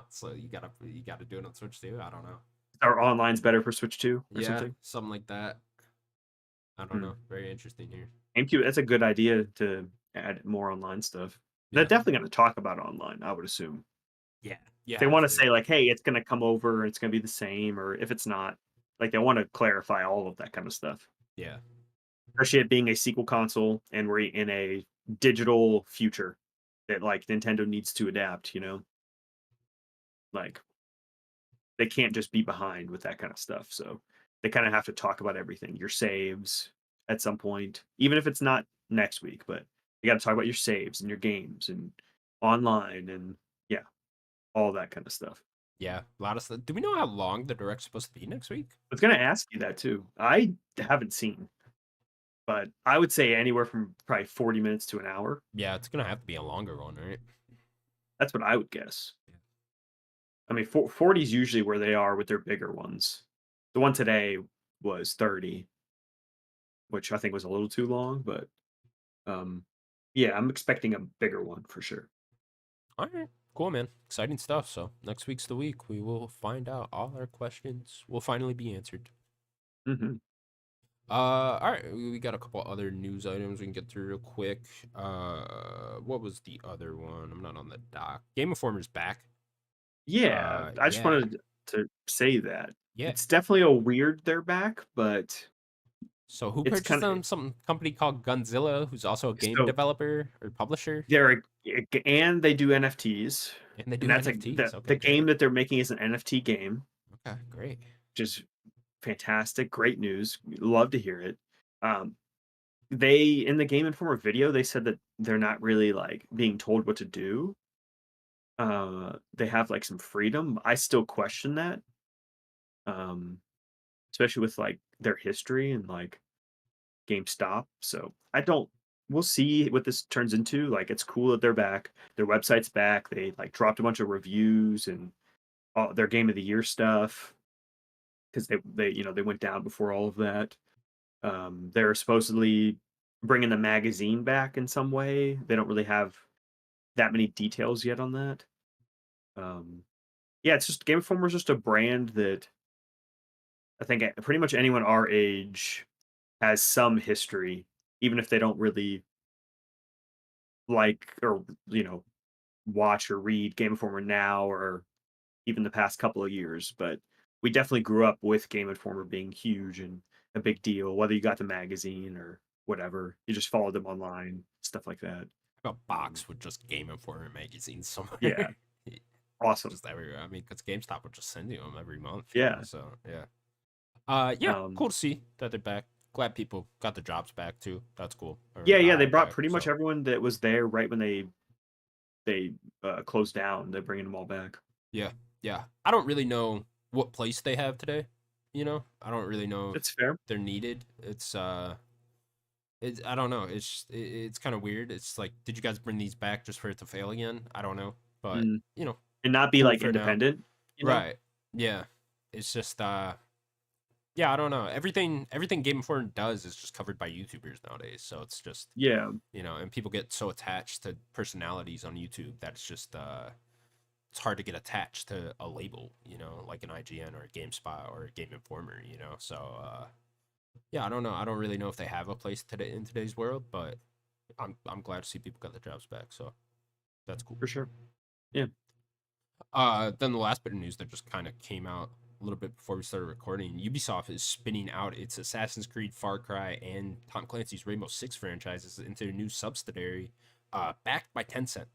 So you gotta do it on Switch too. I don't know. Our online's better for Switch 2 or Yeah, something. something like that. I don't Hmm. know. Very interesting here. GameCube, that's a good idea to add more online stuff. They're Yeah, definitely going to talk about online, I would assume. yeah, you They have want to to. say like, "Hey, it's going to come over, it's going to be the same," or if it's not, like they want to clarify all of that kind of stuff. Yeah, Especially it being a sequel console and we're in a digital future that like Nintendo needs to adapt. Like they can't just be behind with that kind of stuff. So they kind of have to talk about everything, your saves at some point, even if it's not next week, but you got to talk about your saves and your games and online and yeah, all that kind of stuff. Yeah, a lot of stuff. Do we know how long the direct's supposed to be next week? I was going to ask you that too. I haven't seen, but I would say anywhere from probably 40 minutes to an hour. Yeah, it's gonna have to be a longer one, right? That's what I would guess. I mean, 40 is usually where they are with their bigger ones. The one today was 30, which I think was a little too long, but um, yeah, I'm expecting a bigger one for sure. All right, cool, man. Exciting stuff. So next week's the week. We will find out. All our questions will finally be answered. Hmm. All right, we got a couple other news items we can get through real quick. What was the other one? I'm not on the doc. Game Informer's back. Yeah, I just Yeah, wanted to say that yeah. it's definitely a weird they're back, but So who it's purchased kind of them? Some company called Gunzilla, who's also a game so developer or publisher, and they do NFTs, and they and do that's NFTs. the Okay, game great. that they're making is an NFT game, Okay, great. which is fantastic, great news. Love to hear it. Um, they in the Game Informer video, they said that they're not really like being told what to do. They have like some freedom. I still question that. Um, Especially with like their history and like GameStop. So I don't. We'll see what this turns into. Like, it's cool that they're back. Their website's back. They like dropped a bunch of reviews and all their Game of the Year stuff because they went down before all of that. They're supposedly bringing the magazine back in some way. They don't really have that many details yet on that. Um, yeah, it's just Game Informer is just a brand that I think pretty much anyone our age has some history, even if they don't really like or watch or read Game Informer now or even the past couple of years. But we definitely grew up with Game Informer being huge and a big deal, whether you got the magazine or whatever. You just followed them online, stuff like that. I have a Um, box with just Game Informer magazines yeah, somewhere. awesome. Just everywhere. I mean, because GameStop would just send you them every month, Yeah. So yeah. Yeah, Um, cool to see that they're back. Glad people got their jobs back too. That's cool. yeah, Or yeah. They brought back. pretty much So everyone that was there right when they closed down. They're bringing them all back. yeah, yeah. I don't really know what place they have today. I don't really know if It's fair. they're needed. It's I don't know. It's kind of weird. It's like, did you guys bring these back just for it to fail again? I don't know, but Mm. you know, And not be cool like for now. independent. You know. Right. Yeah. It's just yeah, I don't know. Everything Game Informer does is just covered by YouTubers nowadays. So it's just, Yeah. and people get so attached to personalities on YouTube that it's hard to get attached to a label, like an IGN or a GameSpot or a Game Informer. So yeah, I don't know. I don't really know if they have a place today in today's world, but I'm glad to see people got their jobs back. So that's cool. For sure. Yeah. Then the last bit of news that just kind of came out a little bit before we started recording, Ubisoft is spinning out its Assassin's Creed, Far Cry, and Tom Clancy's Rainbow Six franchises into a new subsidiary, backed by Tencent.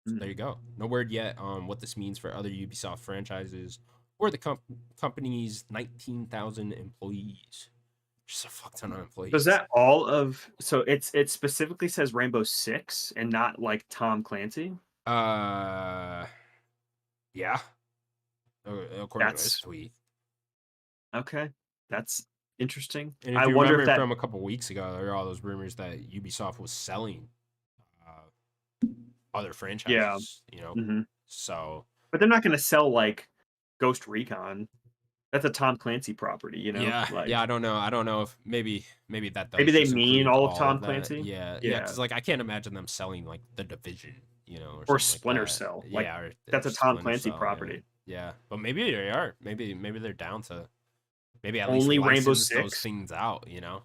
So there Mm. you go. No word yet on what this means for other Ubisoft franchises or the company's 19,000 employees. Just a fuck ton of So is employees. that all of so it specifically says Rainbow Six and not like Tom Clancy? Uh, yeah. According to this That's tweet. okay. That's interesting. And if I you wonder if remember that from a couple weeks ago, there were all those rumors that Ubisoft was selling other yeah. franchises. Hmm. So But they're not gonna sell like Ghost Recon. That's a Tom Clancy property, yeah, yeah, I Like don't know. I don't know if maybe that maybe does they just mean include all of all Tom of that. Clancy. Yeah, yeah, Yeah. because like I can't imagine them selling like the Division, or Or something like Splinter that. Cell. Like Yeah, or that's a Tom Splinter Clancy Cell. Yeah, property. yeah. But maybe they are. Maybe they're down to maybe at least Only Rainbow license those Six. things out. Yeah.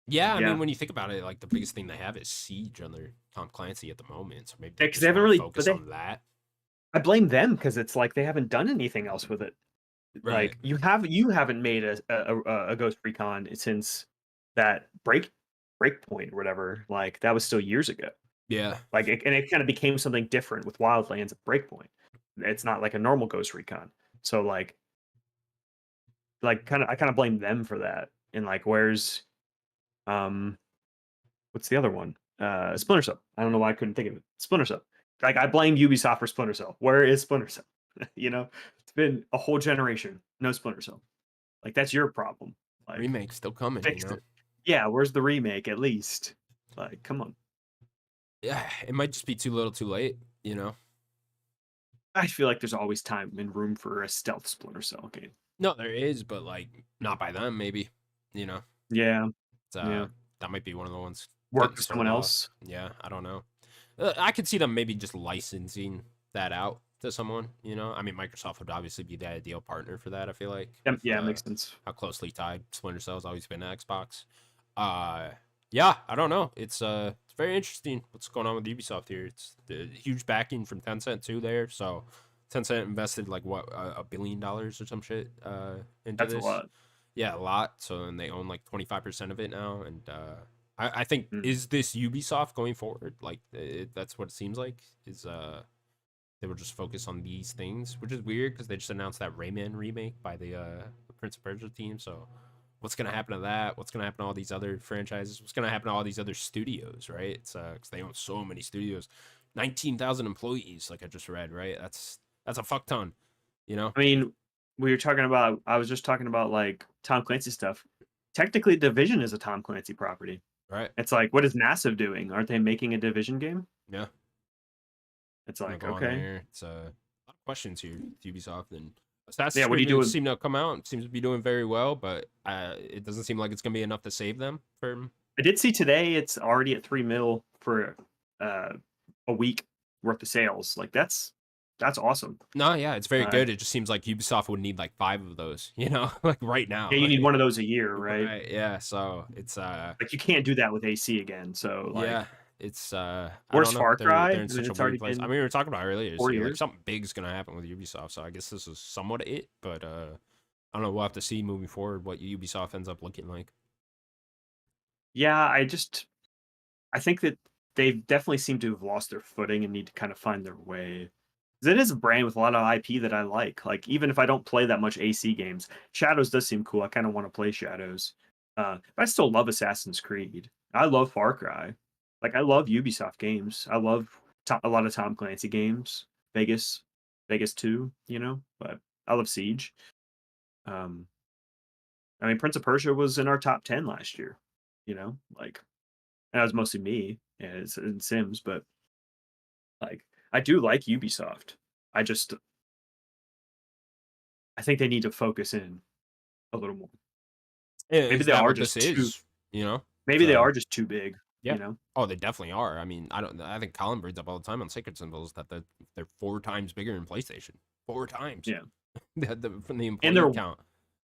Yeah, I mean, Yeah. when you think about it, like the biggest thing they have is Siege under Tom Clancy at the moment. So maybe they Because they just haven't want to really but focus on that. I blame them because it's like they haven't done anything else with it. Right. Like you haven't made a Ghost Recon since that Breakpoint or whatever. Like that was still years ago. Yeah. And it kind of became something different with Wildlands at Breakpoint. It's not like a normal Ghost Recon. So I kind of blame them for that. And like, where's um what's the other one? Splinter Cell. I don't know why I couldn't think of it. Splinter Cell. Like I blame Ubisoft for Splinter Cell. Where is Splinter Cell? You know, it's been a whole generation, no Splinter Cell. Like that's your problem. Like Remake's still coming, you fix know. it. Yeah, where's the remake at least? Like, come on. Yeah, it might just be too little, too late, you know. I feel like there's always time and room for a stealth Splinter Cell game. No, there is, but like not by them, maybe. You know, Yeah, it's, yeah. that might be one of the ones Work getting for someone sold off. else. Yeah, I don't know. I could see them maybe just licensing that out to someone. You know, I mean, Microsoft would obviously be the ideal partner for that. I feel like, with, Yeah, makes sense. how closely tied Splinter Cell's always been to Xbox. Uh, yeah, I don't know. It's very interesting what's going on with Ubisoft here. It's the huge backing from Tencent too there. So Tencent invested like what $1 billion or some shit into That's a this. lot. Yeah, a lot. So then they own like 25% of it now, and I think Mm. is this Ubisoft going forward? Like that's what it seems like. Is they will just focus on these things, which is weird because they just announced that Rayman remake by the Prince of Persia team. So what's gonna happen to that? What's gonna happen to all these other franchises? What's gonna happen to all these other studios? Right? It's because they own so many studios, 19,000 employees. Like I just read, right? That's a fuck ton. You know? I mean, we were talking about. I was just talking about like Tom Clancy stuff. Technically, Division is a Tom Clancy property. Right? It's like, what is Massive doing? Aren't they making a Division game? Yeah. It's Gonna like, go on okay, there. It's a lot of questions here with Ubisoft and Assassin's yeah. What do Creed you do didn't with? seem to come out. It seems to be doing very well, but it doesn't seem like it's gonna be enough to save them from. I did see today it's already at 3 mil for uh, a week worth of sales. Like that's awesome. No, yeah, it's very Uh, good. It just seems like Ubisoft would need like 5 of those, you know, like right yeah, now. you need Like, one of those a year, right? right? Yeah. So it's Like you can't do that with AC again. So yeah, like, it's I where's don't know. Far They're Cry? in I mean, such a it's weird already place. I been mean, we were talking about earlier this four year, like years. something big's gonna happen with Ubisoft. So I guess this is somewhat it, but I don't know. We'll have to see moving forward what Ubisoft ends up looking like. Yeah, I think that they definitely seem to have lost their footing and need to kind of find their way. 'Cause it is a brand with a lot of IP that I like. Like even if I don't play that much AC games, Shadows does seem cool. I kind of want to play Shadows. But I still love Assassin's Creed. I love Far Cry. Like I love Ubisoft games. I love a lot of Tom Clancy games. Vegas, Vegas 2, you know, but I love Siege. Um, I mean Prince of Persia was in our top 10 last year, you know, like and that was mostly me and it's in Sims, but like I do like Ubisoft. I just I think they need to focus in a little more. Maybe Is they that are what this just too is? You know, maybe they so are just too big, yeah. you know? Oh, they definitely are. I mean, I don't. I think Colin brings up all the time on Sacred Symbols that they're 4 times bigger in PlayStation. 4 times Yeah. from the And employee they're count.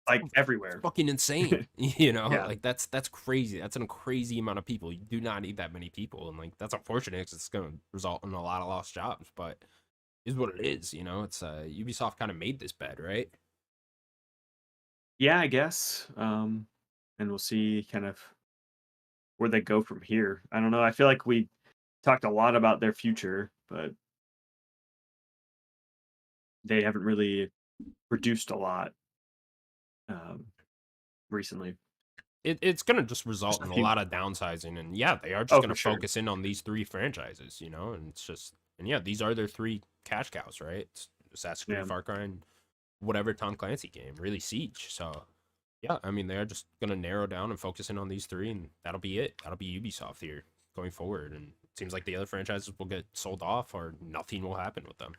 like It's everywhere. fucking insane. You know, Yeah. like that's crazy. That's a crazy amount of people. You do not need that many people, and like that's unfortunate because it's going to result in a lot of lost jobs. But is what it is. You know, it's Ubisoft kind of made this bed, right? Yeah, I guess. And we'll see kind of where they go from here. I don't know. I feel like we talked a lot about their future, but they haven't really produced a lot um recently. It's gonna just result Just a in a few. lot of downsizing, and yeah, they are just Oh, gonna for sure. focus in on these 3 franchises, you know, and it's just and yeah, these are their 3 cash cows, right? It's Assassin's Yeah. Creed, Far Cry, and whatever Tom Clancy game, really Siege. So yeah, I mean they are just gonna narrow down and focus in on these 3, and that'll be it. That'll be Ubisoft here going forward, and it seems like the other franchises will get sold off or nothing will happen with them.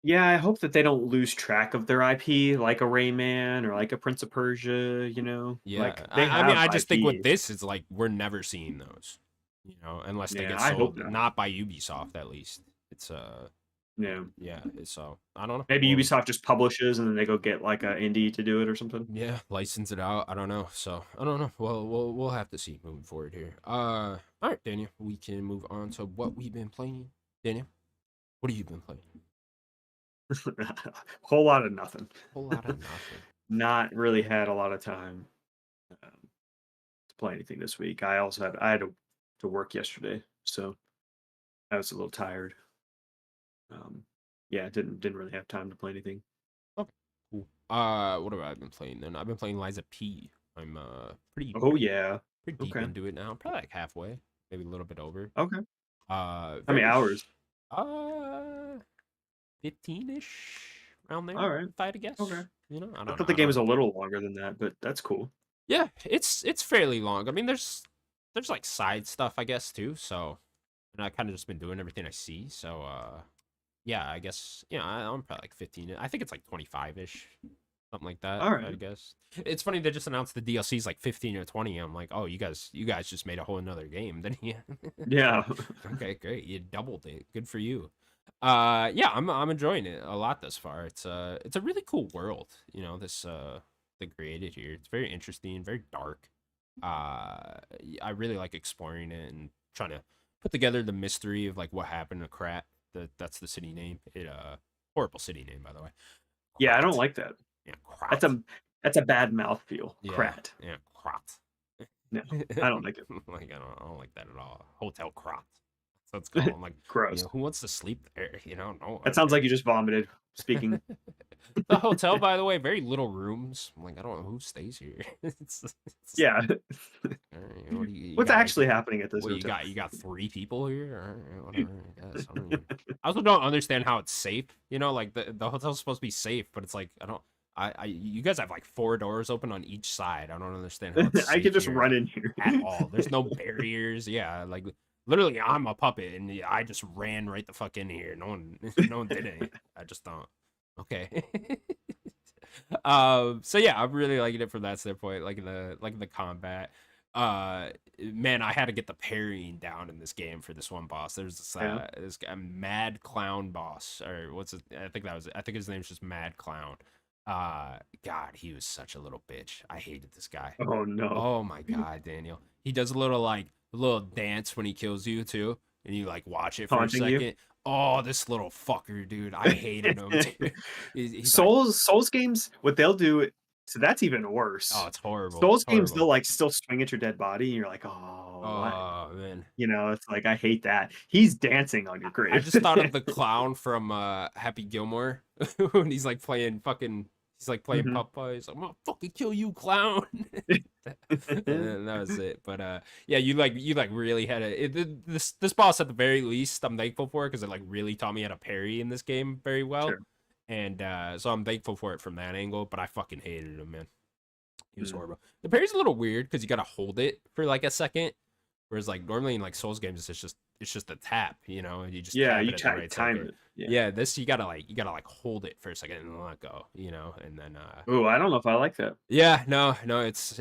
Yeah, I hope that they don't lose track of their IP like a Rayman or like a Prince of Persia, you know? Yeah, Like they I mean have I just think with IP. this it's like we're never seeing those, you know, unless they Yeah, get I hope sold, not. not by Ubisoft at least. It's Yeah. Yeah, so I don't know. Maybe Well, Ubisoft just publishes and then they go get like a indie to do it or something. yeah, license it out. I don't know. So I don't know. Well, we'll have to see moving forward here. All right, Daniel, we can move on to what we've been playing. Daniel, what have you been playing? Whole lot of nothing. Whole lot of nothing. Not really had a lot of time to play anything this week. I had to work yesterday, so I was a little tired. Um, yeah, didn't really have time to play anything. Okay, cool. What have I been playing then? I've been playing Liza P. I'm pretty Oh yeah. pretty deep Okay. into it now. Probably like halfway, maybe a little bit over. Okay. How many Very hours? 15-ish around there, All right. if I had to Okay. guess. You know, I I don't know. thought the I game don't was a know. little longer than that, but that's cool. Yeah, it's fairly long. I mean, there's like side stuff, I guess, too. So, and I kind of just been doing everything I see. So, yeah, I guess I'm probably like 15. I think it's like 25-ish, something like that. All I right. guess it's funny they just announced the DLC's like 15 or 20. I'm like, oh, you guys just made a whole another game, didn't you? Yeah. Okay, great. You doubled it. Good for you. Yeah, I'm enjoying it a lot thus far. It's a really cool world, this they created here. It's very interesting, very dark. I really like exploring it and trying to put together the mystery of like what happened to Krat. That's the city name. Horrible city name, by the way. Yeah, I don't Krat. like that. Yeah, That's Krat. a bad mouthfeel. Yeah, Crat. yeah, Krat. No, I don't like it. Like I don't like that at all. Hotel Krat. So it's called. I'm like, Gross. who wants to sleep there? No That one. sounds like you just vomited. Speaking. The hotel, by the way, very little rooms. I'm like, I don't know who stays here. Yeah. All right, what do you What's got? Like, actually happening at this what you hotel? got? You got 3 people here. All right, whatever. I guess. I also don't understand how it's safe. Like the hotel's supposed to be safe, but it's like I don't. You guys have like 4 doors open on each side. I don't understand how it's I could safe just here run in here. at all. There's no barriers. Yeah, like literally, I'm a puppet, and I just ran right the fuck in here. No one did it. I just don't. Okay. So yeah, I'm really liking it from that standpoint, like the combat. Man, I had to get the parrying down in this game for this one boss. There's Yeah. this guy, Mad Clown boss, or what's it? I think his name's just Mad Clown. God, he was such a little bitch. I hated this guy. Oh no. Oh my God, Daniel. He does a little dance when he kills you too, and you like watch it for a Taunting you. second. Oh, this little fucker, dude. I hated him, dude. He's like, Souls games, what they'll do, so that's even oh, worse. it's horrible. Souls It's games, they'll horrible. like still swing at your dead body, and you're like, oh, what? Oh man. It's like I hate that. He's dancing on your I grave. just thought of the clown from Happy Gilmore when he's like playing fucking he's like playing Mhm. Papa. He's like, I'm gonna fucking kill you, clown. And then that was it. But yeah, you really had this boss at the very least I'm thankful for because it like really taught me how to parry in this game very well. Sure. And so I'm thankful for it from that angle, but I fucking hated him, man. He was Mm. horrible. The parry's a little weird because you gotta hold it for like a second. Whereas like normally in like Souls games it's just a tap, and you just Yeah, tap you it at the right time second. it. Yeah. Yeah, this you gotta like hold it for a second and let go, and then Oh, I don't know if I like that. yeah, no, it's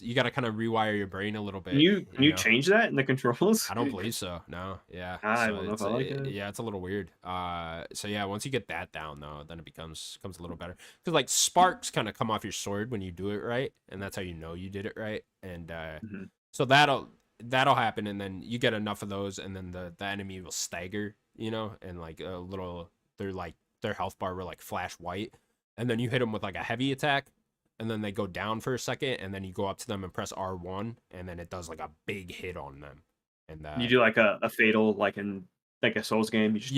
you gotta kind of rewire your brain a little Can bit, you change that in the controls? I don't believe so. No, yeah. I So don't know if it's I like it. yeah, it's a little weird. So yeah, once you get that down though, then it becomes a little better. Because like sparks kind of come off your sword when you do it right, and that's how you know you did it right. And Mhm. so that'll happen, and then you get enough of those, and then the enemy will stagger, and like a little their health bar will like flash white, and then you hit them with like a heavy attack, and then they go down for a second, and then you go up to them and press R1, and then it does like a big hit on them. And You do like a fatal, like in like a Souls game. You just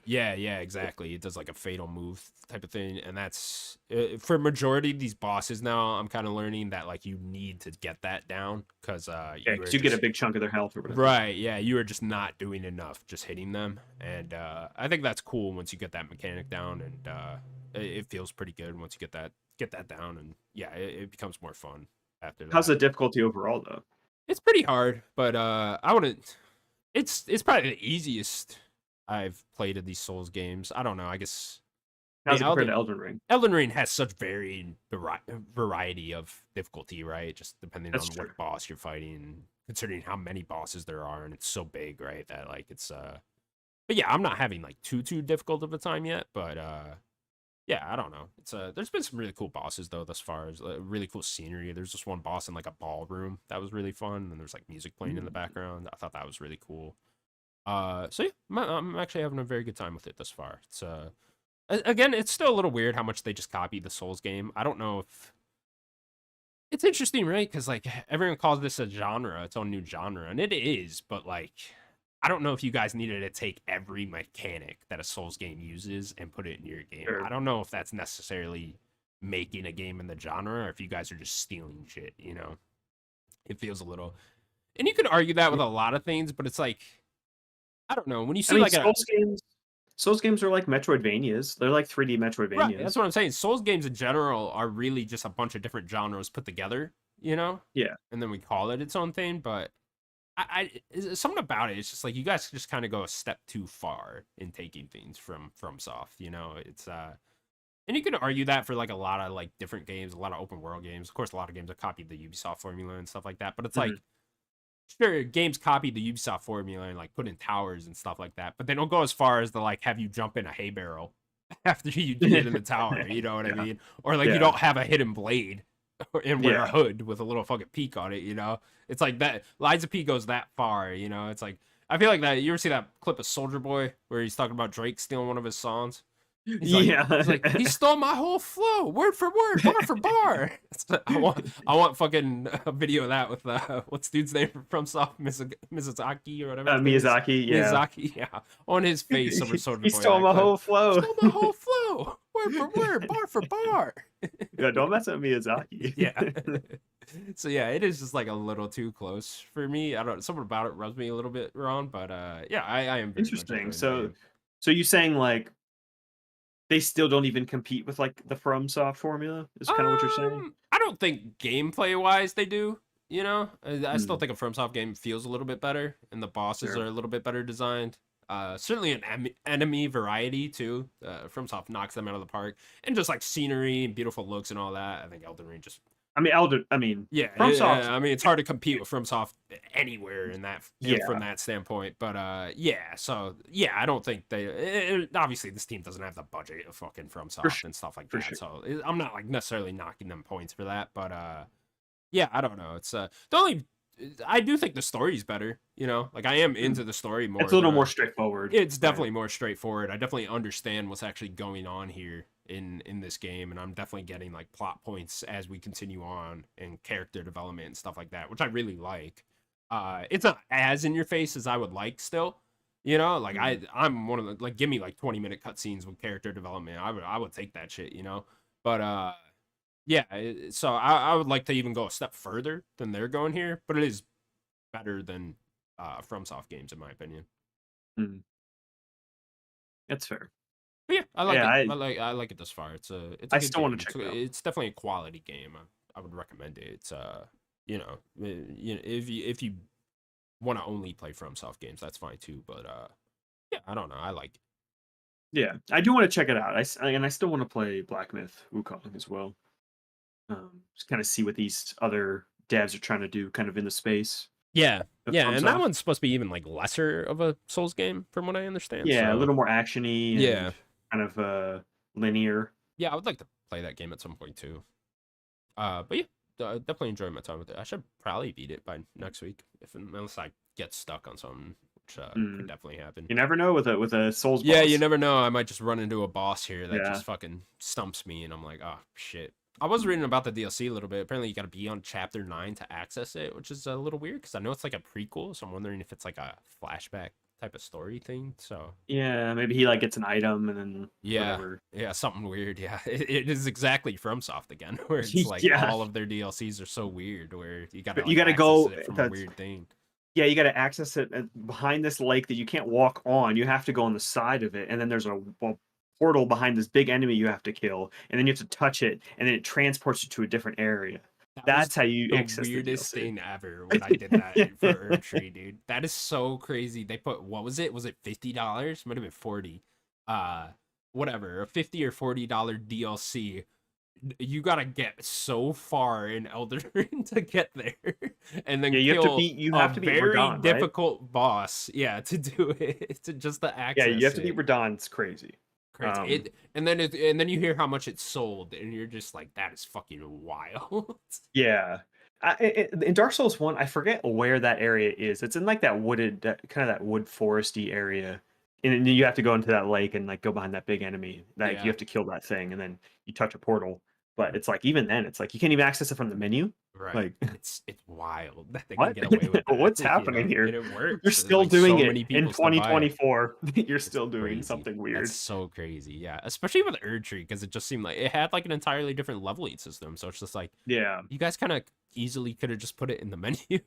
yeah, exactly. It does like a fatal move type of thing, and that's for majority of these bosses now. I'm kind of learning that like you need to get that down because yeah, you are because you get a just big chunk of their health or whatever. right. Yeah, you are just not doing enough, just hitting them, and I think that's cool once you get that mechanic down, and it feels pretty good once you get that down, and yeah, it becomes more fun after How's that. the difficulty overall though? It's pretty hard, but I wouldn't. It's probably the easiest I've played of these Souls games. I don't know. I guess I How's mean it compared to Elden Ring? Elden Ring has such varying variety of difficulty, right? Just depending That's on true. what boss you're fighting, considering how many bosses there are, and it's so big, right? That like it's. But yeah, I'm not having like too difficult of a time yet, but yeah, I don't know. It's there's been some really cool bosses though thus far. As really cool scenery. There's this one boss in like a ballroom that was really fun, and there's like music playing in the background. I thought that was really cool. So yeah, I'm actually having a very good time with it thus far. It's again, it's still a little weird how much they just copied the Souls game. I don't know if it's interesting, right? Because like everyone calls this a genre, its own new genre, and it is. But like, I don't know if you guys needed to take every mechanic that a Souls game uses and put it in your game. I Sure. don't know if that's necessarily making a game in the genre, or if you guys are just stealing shit. You know, it feels a little, and you could argue that with Yeah. a lot of things, but it's like I don't know when you I see mean, like a Souls games are like Metroidvanias. They're like 3D right. That's Metroidvanias. what I'm saying. Souls games in general are really just a bunch of different genres put together. You know, Yeah. and then we call it its own thing, but. Something about it. It's just like you guys just kind of go a step too far in taking things from Soft. You know, it's and you can argue that for like a lot of like different games, a lot of open world games. Of course, a lot of games have copied the Ubisoft formula and stuff like that. But it's Mhm. like sure, games copy the Ubisoft formula and like put in towers and stuff like that. But they don't go as far as to like have you jump in a hay barrel after you get in the tower. You know what I Yeah. mean? Or like you Yeah. don't have a hidden blade and wear a Yeah. hood with a little fucking peak on it. You know, it's like that. Liza P goes that far. You know, it's like I feel like that. You ever see that clip of Soldier Boy where he's talking about Drake stealing one of his songs? He's like, he Yeah. stole my whole flow, word for word, bar for bar. I want fucking a video of that with what's dude's name from Soft Mizazaki or whatever his name is. Miyazaki, yeah. Miyazaki, yeah, on his face over Soldier He Boy stole that my clip. whole flow. Stole my whole flow, word for word, bar for bar. Yeah, don't mess with Miyazaki. Yeah. So yeah, it is just like a little too close for me. I don't. Something about it rubs me a little bit wrong, but yeah, I am very much Interesting. enjoying the So game. so you saying like they still don't even compete with like the FromSoft formula is kind of what you're saying? I don't think gameplay wise they do. You know, I still Mm, think a FromSoft game feels a little bit better, and the bosses sure. are a little bit better designed. Certainly an enemy variety too. FromSoft knocks them out of the park, and just like scenery and beautiful looks and all that. I think Elden Ring just I mean, yeah, FromSoft, I mean, it's hard to compete with FromSoft anywhere in that from yeah, that standpoint. But yeah. So yeah, I don't think obviously this team doesn't have the budget of fucking for FromSoft sure, and stuff like for that. sure. So I'm not like necessarily knocking them points for that. But yeah, I don't know. It's the only I do think the story's better. You know, like I am Mm. into the story It's more a little than more straightforward, it's right? definitely more straightforward. I definitely understand what's actually going on here in this game, and I'm definitely getting like plot points as we continue on and character development and stuff like that, which I really like. It's not as in your face as I would like still. You know, like Mm, I'm one of the like give me like 20-minute cutscenes with character development. I would take that shit, you know. But yeah, so I would like to even go a step further than they're going here, but it is better than FromSoft games in my opinion. mm. That's fair. But yeah, I like Yeah, it. I I like it thus far. It's a I good still want game. to check it out. It's definitely a quality game. I would recommend it. It's you know if you want to only play FromSoft games, that's fine too. But yeah, I don't know. I like it. Yeah, I do want to check it out. And I still want to play Black Myth Wukong as well. Just kind of see what these other devs are trying to do, kind of in the space Yeah, of yeah, and that FromSoft. one's supposed to be even like lesser of a Souls game, from what I understand. Yeah, a So little more actiony yeah, and kind of linear. yeah, I would like to play that game at some point too. But yeah, definitely enjoying my time with it. I should probably beat it by next week, if unless I get stuck on something, which could Mm. definitely happen. You never know with a Souls Yeah, you boss. never know. I might just run into a boss here that Yeah. just fucking stumps me, and I'm like, oh shit. I was reading about the DLC a little bit. Apparently, you got to be on chapter 9 to access it, which is a little weird because I know it's like a prequel. So I'm wondering if it's like a flashback type of story thing. So Yeah, maybe he like gets an item and then yeah, whatever. yeah, something weird. Yeah, it is exactly FromSoft again, where it's like Yeah, all of their DLCs are so weird, where you got to but you like got to access go. it from a That's weird thing. Yeah, you got to access it behind this lake that you can't walk on. You have to go on the side of it, and then there's a portal behind this big enemy you have to kill, and then you have to touch it, and then it transports you to a different area. That was That's how you the access the weirdest DLC. thing ever when I did that for Erdtree, dude. That is so crazy. They put what was it? Was it $50? Might have been 40. Uh Whatever, a 50 or $40 DLC. You gotta get so far in Elden Ring to get there. And then Yeah, kill you a have to beat very Radahn, right? difficult boss. Yeah, to do it. To just to Yeah, you have access to beat it. Radahn. It's crazy. Crazy. And then you hear how much it's sold, and you're just like, that is fucking wild. Yeah. In Dark Souls 1, I forget where that area is. It's in like that wooded, kind of that wood foresty area. And then you have to go into that lake and like go behind that big enemy. Like you Yeah. have to kill that thing and then you touch a portal. But it's like even then, it's like you can't even access it from the menu. Right. Like, It's wild that they can what? get away with that, What's happening and here? it You're works. still Like doing so it many in people still buy it. 2024. You're It's still doing crazy. something That's weird. so crazy. Yeah, especially with Erdtree because it just seemed like it had like an entirely different leveling system. So it's just like Yeah. you guys kind of easily could have just put it in the menu.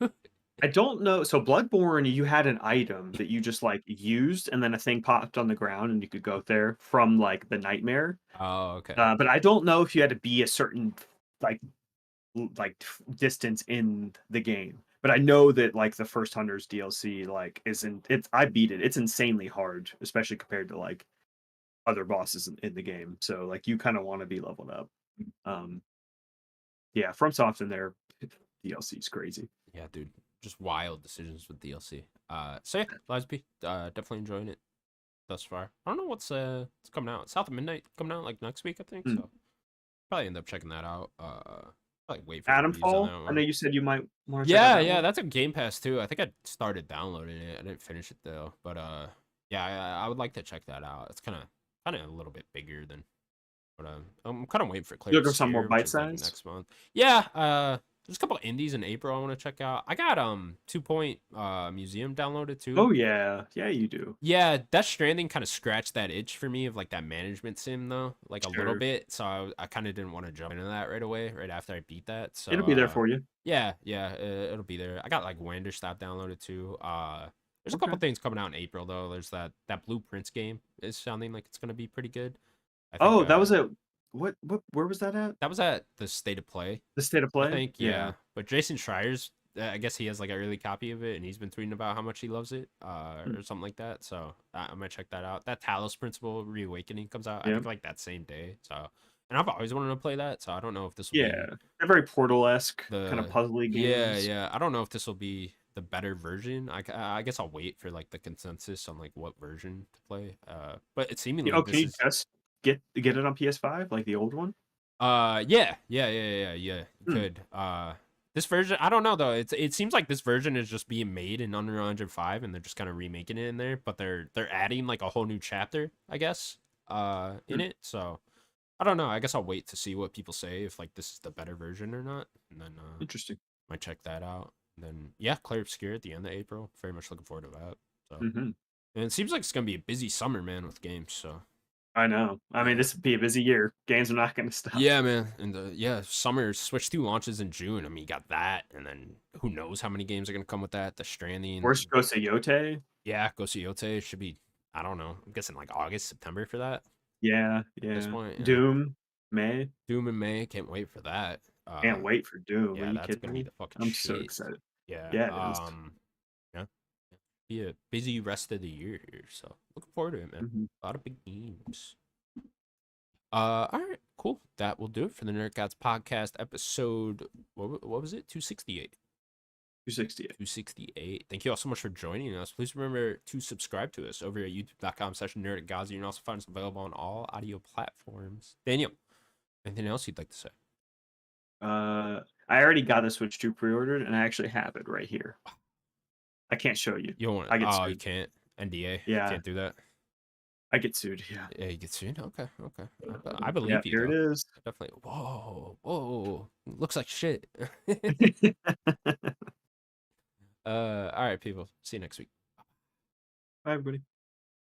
I don't know. So Bloodborne, you had an item that you just like used, and then a thing popped on the ground, and you could go there from like the nightmare. Oh, okay. But I don't know if you had to be a certain like distance in the game. But I know that like the first Hunters DLC like isn't it's I beat it. It's insanely hard, especially compared to like other bosses in the game. So like you kind of want to be leveled up. Um yeah, FromSoft in their DLC is crazy. Yeah, dude. Just wild decisions with DLC. So yeah, Lisby, definitely enjoying it thus far. I don't know what's coming out. South of Midnight coming out like next week, I think. Hmm. So probably end up checking that out. Probably wait for the reviews on Adamfall. that I know one. you said you might want to check out Yeah, that yeah, one. that's a Game Pass too. I think I started downloading it. I didn't finish it though, but yeah, I would like to check that out. It's kind of a little bit bigger than, but I'm kind of waiting for You Claire looking for something more Obscure, which bite is like sized? next month. Yeah, there's a couple indies in April I want to check out. I got 2 Point Museum downloaded too. Oh yeah, yeah you do. Yeah, Death Stranding kind of scratched that itch for me of like that management sim though, like a little Sure, bit. So I kind of didn't want to jump into that right away, right after I beat that. So it'll be there for you. yeah, yeah, it'll be there. I got like Wanderstop downloaded too. There's a Okay. couple things coming out in April though. There's that Blueprints game is sounding like it's gonna be pretty good. I think Oh, that was a what where was that at? that was at the State of Play. The State of I Play? think, Yeah. yeah. But Jason Schreier's, I guess he has like an early copy of it, and he's been tweeting about how much he loves it, Hmm. or something like that. So I might check that out. That Talos Principle Reawakening comes out, I Yeah. think, like that same day. So, and I've always wanted to play that. So I don't know if this will Yeah. be They're very Portal-esque, kind of the, puzzly yeah, games. yeah. I don't know if this will be the better version. I guess I'll wait for like the consensus on like what version to play. But it seemingly Oh, can this you is just get it on PS5 like the old one? yeah. You Hmm. could. This version, I don't know though. It seems like this version is just being made in Unreal Engine 5, and they're just kind of remaking it in there. But they're adding like a whole new chapter, I guess, in Hmm. it. So I don't know. I guess I'll wait to see what people say if like this is the better version or not, and then Interesting. might check that out. And then yeah, Claire Obscure at the end of April. Very much looking forward to that. So Hmm. and it seems like it's gonna be a busy summer, man, with games. So I know. I mean, yeah. this would be a busy year. Games are not going to stop. Yeah, man, and yeah, summer Switch 2 launches in June. I mean, you got that, and then who knows how many games are gonna come with that? The Stranding, Where's Ghost of Yote? yeah, Go See Yote should be. I don't know. I'm guessing like August, September for that. At Yeah, this yeah. point, yeah. Doom, May. Doom in May, can't wait for that. Can't wait for Doom. Are Yeah, you that's kidding gonna be me? the fucking I'm so shit. excited. Yeah, Yeah, it is. yeah, be a busy rest of the year here. So looking forward to it, man. Mhm. A lot of big games. All right, cool. That will do it for the Nerd Gods podcast episode. What was it? 268. 268. 268. Thank you all so much for joining us. Please remember to subscribe to us over at youtube.com/nerdgazi. You can also find us available on all audio platforms. Daniel, anything else you'd like to say? I already got the Switch 2 pre-ordered, and I actually have it right here. I can't show you. You don't want I it? get Oh, you sued. can't. NDA. Yeah, Can't do that. I get sued. Yeah. Yeah, you get soon. Okay, okay. I Yeah, believe you here it though. is. Definitely. Whoa, whoa. Looks like shit. All right, people. See you next week. Bye, everybody.